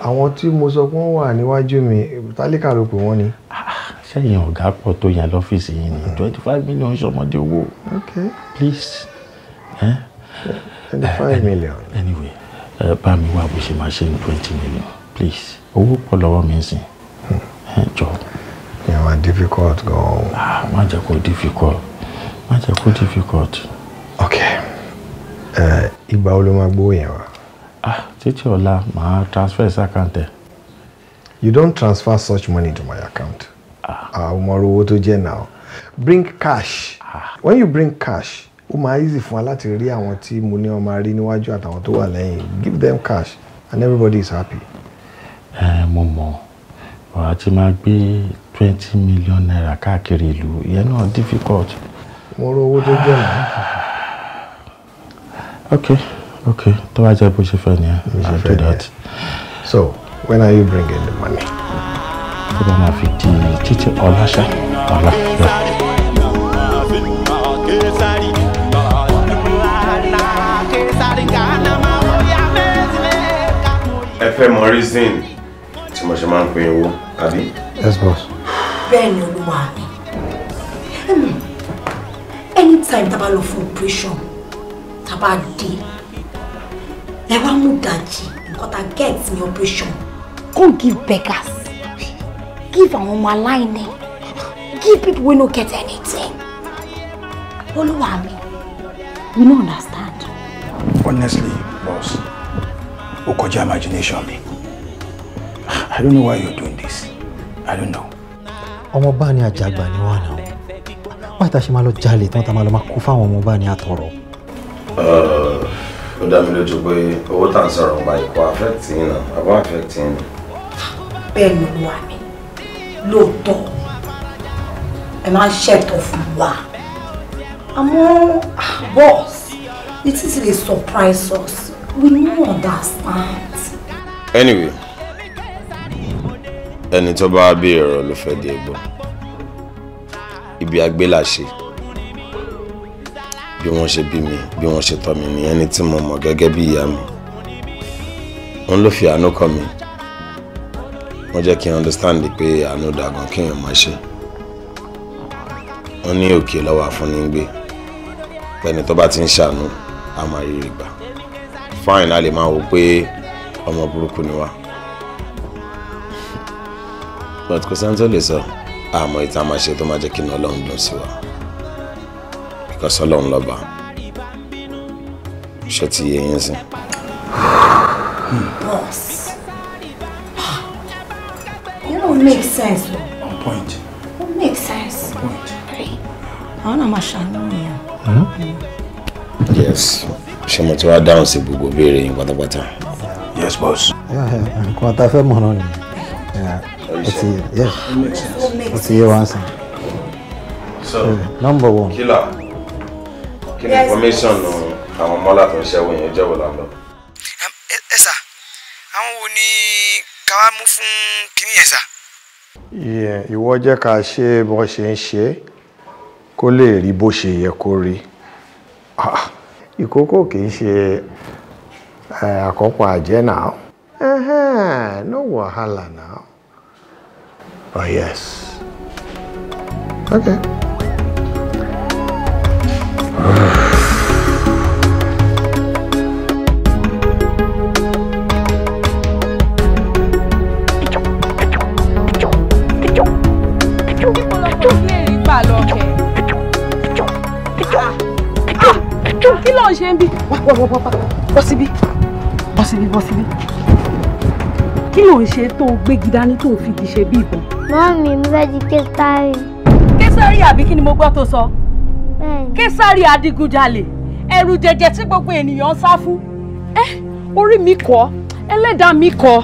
Àwọn tí mo sọ pé wọ́n wà níwájú mi tálíkà ló pè wọ́n ni. Ṣẹ́yìn ọ̀gá pọ̀ tó yẹn lọ́fíìsì yìí ni 25 million ṣọmọdé owó. Okay. Please. 25 million. Anyway, bá mi wá bó ṣe máa ṣe ní 20 million. Please. Owó pọ̀ lọ́wọ́ mi sìn. Jọ. Ìyẹn wá difficult gan. Má jẹ́ kó difficult. Okay. Ìgbà wo ló máa gbówó yẹn wá? Títí ọ̀la màá transfer sí account ẹ̀. You don't transfer such money to my account. Ọmọ owó tó jẹ́ now. Bring cash. When you bring cash, ó máa easy fún wa láti rí àwọn tí mo ní ó máa rí níwájú àtàwọn tó wà lẹ́yìn. Give them cash and everybody is happy. Mo mọ̀ ọ̀rọ̀ àti máa gbé 20 million naira káàkiri ìlú ìyẹn náà difficult. Mo rò owó tó jẹ́ náà. Okay, tó bá jẹ́ bó ṣe fẹ́ nìyẹn. I'll do that. So, when are you bringing the money? Tó bá máa fi di títí ọ̀la ṣá. Ọ̀la. Ẹ fẹ́ mọ reason tí mo ṣe máa ń pín owó, àbí? Yes, boss. bẹ́ẹ̀ ni olúwa mi. Anytime tá bá lọ fún operation, tá bá dé, ẹ wá mú dájí nǹkan tá get ní operation. Come give beggars. Give àwọn ọmọ aláìní. Give people wey no get anything. Olúwa mi, you no understand. Honestly, boss, o kọjá imagination mi. I don't know why you're doing this. I don't know. Ọmọ bá ní àjàgbà ni wà náà. Why ta ṣe máa lọ jalè tán ta máa lọ máa kó fáwọn ọmọ bá ní àtọ̀rọ̀? Ó dá mi lójú pé owó tá ń sọ̀rọ̀ ọba ikú affect yín náà, àbọ̀ affect yín. Bẹ́ẹ̀ ni olúwa mi, lóòótọ́ ẹ máa ń ṣètò fún wa. Àmọ́ boss, it is a surprise us. We no understand. Anyway, ẹni tó bá bí ọ̀rọ̀ ló fẹ́ di ẹgbọ́n. Ibi àgbélàṣe. Bí wọ́n ṣe bí mi, bí wọ́n ṣe tọ́ mi ní ẹni tí mo mọ̀ gẹ́gẹ́ bí ìyá mi. Wọ́n ló fi àánú kọ́ mi. Wọ́n jẹ́ kí n understand pé àánú dàgbọ́n kéèyàn máa ṣe. Wọ́n ní òkè lọ́wọ́ àfúnnígbé. Pẹ̀ni tó bá ti ń ṣàánú, a máa rí rí gbà. Fine, a lè máa wò pé ọmọ burúkú ni wá. But kò sẹ́ni tó lè sọ, àmọ́ ìta máa ṣe tó máa jẹ́ kí iná Ọlọ́run dùn sí wa. Because Ọlọ́run lọ́ba. Ṣé ti yé yín sí? Boss, it don't make sense. On point. It make sense. On point. I want to ṣàánú yẹn. Yes. Ṣé mo ti wá dáhùn sí gbogbo béèrè yín pátápátá? Yes, boss. Nǹkan tá a fẹ́ mọ̀ náà nìyẹn. Ó ti yé wá sàn. So, Number one. Killer. Kí ni information àwọn mọ́lá tó ń ṣẹ́wó yẹn jẹ́ wò lábẹ́? Ẹ sà, àwọn wo ni ká wá mú fún kinní yẹn sà? Ìwọ jẹ́ ká ṣe bó ṣe ń ṣe kó lè rí bó ṣe yẹ kó rí. Ìkókó kì í ṣe àkọ́pọ̀ àjẹ́ náà. No wahala now. Oh yes. Okay. Kí ló ń ṣe ń bí? Bọ́ síbí. Kí ló ń ṣe tó gbégi dání tó fi igi ṣe bí ìbọn? Mọ́mí, mo fẹ́ di Késárì. Késárì àbí kí ni mo gbọ́ tó sọ? Késárì adigunjalè, ẹ̀rù jẹjẹ tí gbogbo ènìyàn ń sá fún. Orí mi kọ́, ẹlẹ́dàá mi kọ́,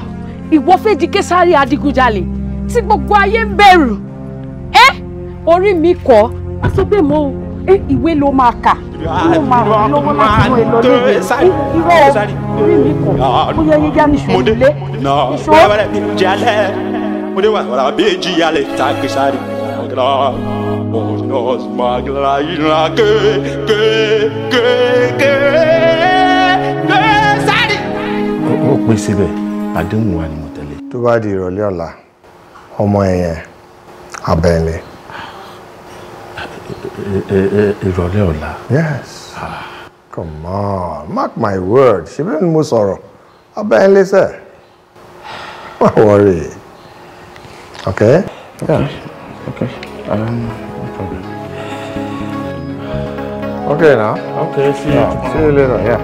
ìwọ fẹ́ di Késárì adigunjalè tí gbogbo ayé ń bẹ̀rù. Orí mi kọ́, wọ́n sọ pé mo ìwé ló máa kà. Ló máa rọ̀ lọ́wọ́ láti mọ èlò lédè. Irọ́ orí mi kọ́, ó yẹ yíyá ní ṣòro ilé. Mo dé wà wàrà méjì yálẹ̀ tá Késárì. Nos magla ina Késárì. Ó pín síbẹ̀, àdéhùn wa ni mo tẹ̀lé. Tó bá di ìrọ̀lẹ́ ọ̀la, ọmọ ẹ̀yẹn abẹ́lé. Ìrọ̀lẹ́ ọ̀la. Yes. Come on, mark my word. Ṣé bí mo sọ̀rọ̀? Abẹ́lé sẹ́. Don't worry. Okay? Yeah. Okay. No problem. Okay now. Okay, see you. Yeah, see you later. Yeah.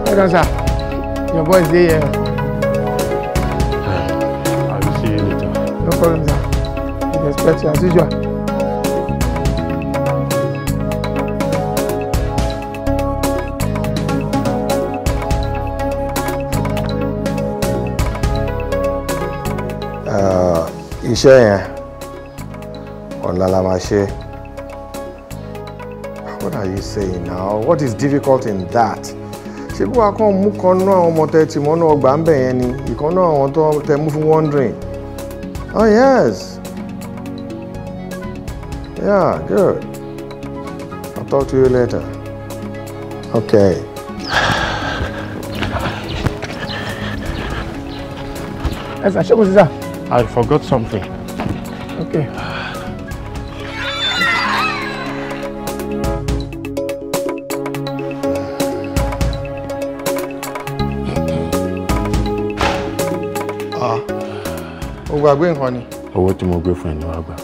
Welcome, sir. Your boy is here. I will see you later. No problem, sir. We expect you as usual. Iṣẹ́ yẹn ọ̀la la máa ṣe. What are you saying now? What is difficult in that? ṣé bí wàá kàn mú kan náà àwọn ọmọ tẹ tì mọ́ náà ọgbà ń bẹ̀ yẹn ni ìkan náà àwọn tó tẹ mú fún wondering. Oh yes. Yeah, good. I'll talk to you later. Okay. I forgot something. Okay. O gbàgbé nǹkan ni. Owó tí mo gbé fún ẹ ni wàá gbà.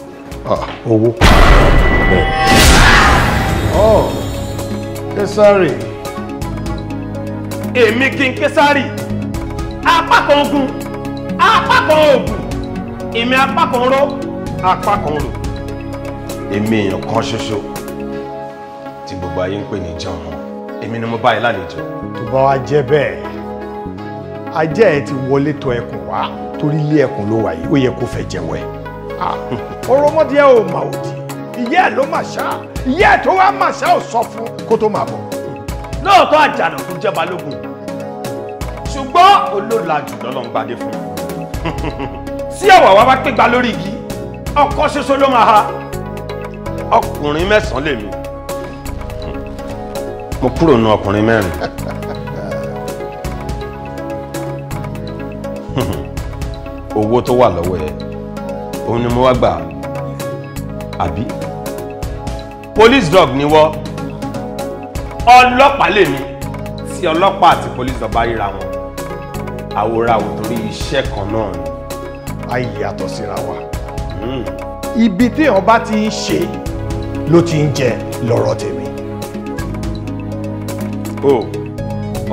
Owó. Oh, Kesari. Èmi kí n Kesari. Apá kan ogun, apá kan oògùn. Èmi apá kan ró, apá kan rò. Èmi èèyàn kan ṣoṣo tí gbogbo ayé ń pè ní John. Èmi ni mo bá yín lálejò. Tó bá wá jẹ́ bẹ́ẹ̀, ajẹ́ ẹ ti wọlé tọ̀ ẹkùn wá torí ilé ẹkùn ló wà yìí, ó yẹ kó fẹ́ jẹ́wọ́ ẹ̀. Ọ̀rọ̀mọdé ẹ ò mà òdì, ìyá ẹ̀ ló mà ṣá, ìyá ẹ̀ tó wá mà ṣá ò sọ fún kó tó máa bọ̀. Lóòótọ́ Àjànàkú jẹ́ balógun, ṣùgbọ́n olólàjù lọ́lọ́ ń gbadé fún un. Tí ọ̀wà wa bá pégbá lórí igi, ọkọ ṣoṣo ló máa ha. Ọkùnrin 9 lèmi. Mo kúrò nínú ọkùnrin 4. Owó tó wà lọ́wọ́ ẹ, òun ni mo wá gbà. Àbí? Police dog ni wọ́. Ọlọ́pàá lèmi. Tí ọlọ́pàá àti police dog bá ríra wọn, àwòrán torí iṣẹ́ kan náà ni. A yàtọ̀ síra wa. Ibi tí èèyàn bá ti ń ṣe ló ti ń jẹ lọ́rọ̀ tèmi. O,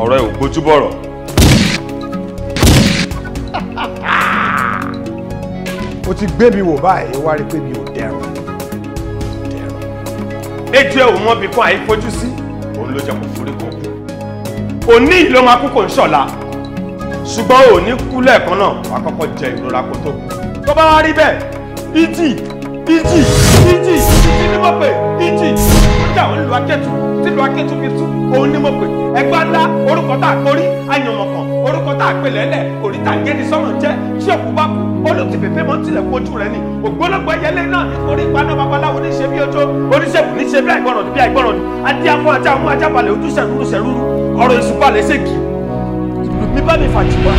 ọ̀rọ̀ ẹ̀ ò gbójú bọ̀rọ̀. O ti gbé mi wò báyìí, wá rí pé mi ò dẹrùn. Ejò ẹ̀ ò mọ bí kan àìfojú sí, òun ló jẹ́ kó forí kan kú. Òní ló máa kú kò ń ṣọ̀la. Ṣùgbọ́n ò ní kú lẹ́ẹ̀kan náà, wàá kọ́kọ́ jẹ ìrora kó tó kú. Tó bá wá rí bẹ́ẹ̀, ìjì ni mo pè, ìjì. Ìjà òun lu akẹ́tù, tí lu akẹ́tù fi tú, òun ni mo pè. Ẹgbẹ́ ńlá, orúkọ tá a kórí, àyànmọ̀kàn, orúkọ tá a pè lẹ́lẹ̀, oríta gẹ́ni sọ́run jẹ́, tí òkú bá kú, olùtí fèfé mọ́ tilẹ̀ kojú rẹ̀ ni. Ògbólógbò ẹyẹlé náà nítorí ìpaná babaláwo ní ṣe bí ojó, oníṣègùn ní ṣe bí àìgbọràn bí àìgbọràn. Adé afọ ajá mú ajá balẹ̀ ojú ṣẹ̀rúrú, ọ̀rọ̀ ìṣùpalẹ̀ ṣèkì. Ìlú mi bá mi fàjì wá.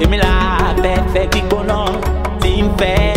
Èmi là fẹ́ gbígbóná tí ń fẹ́.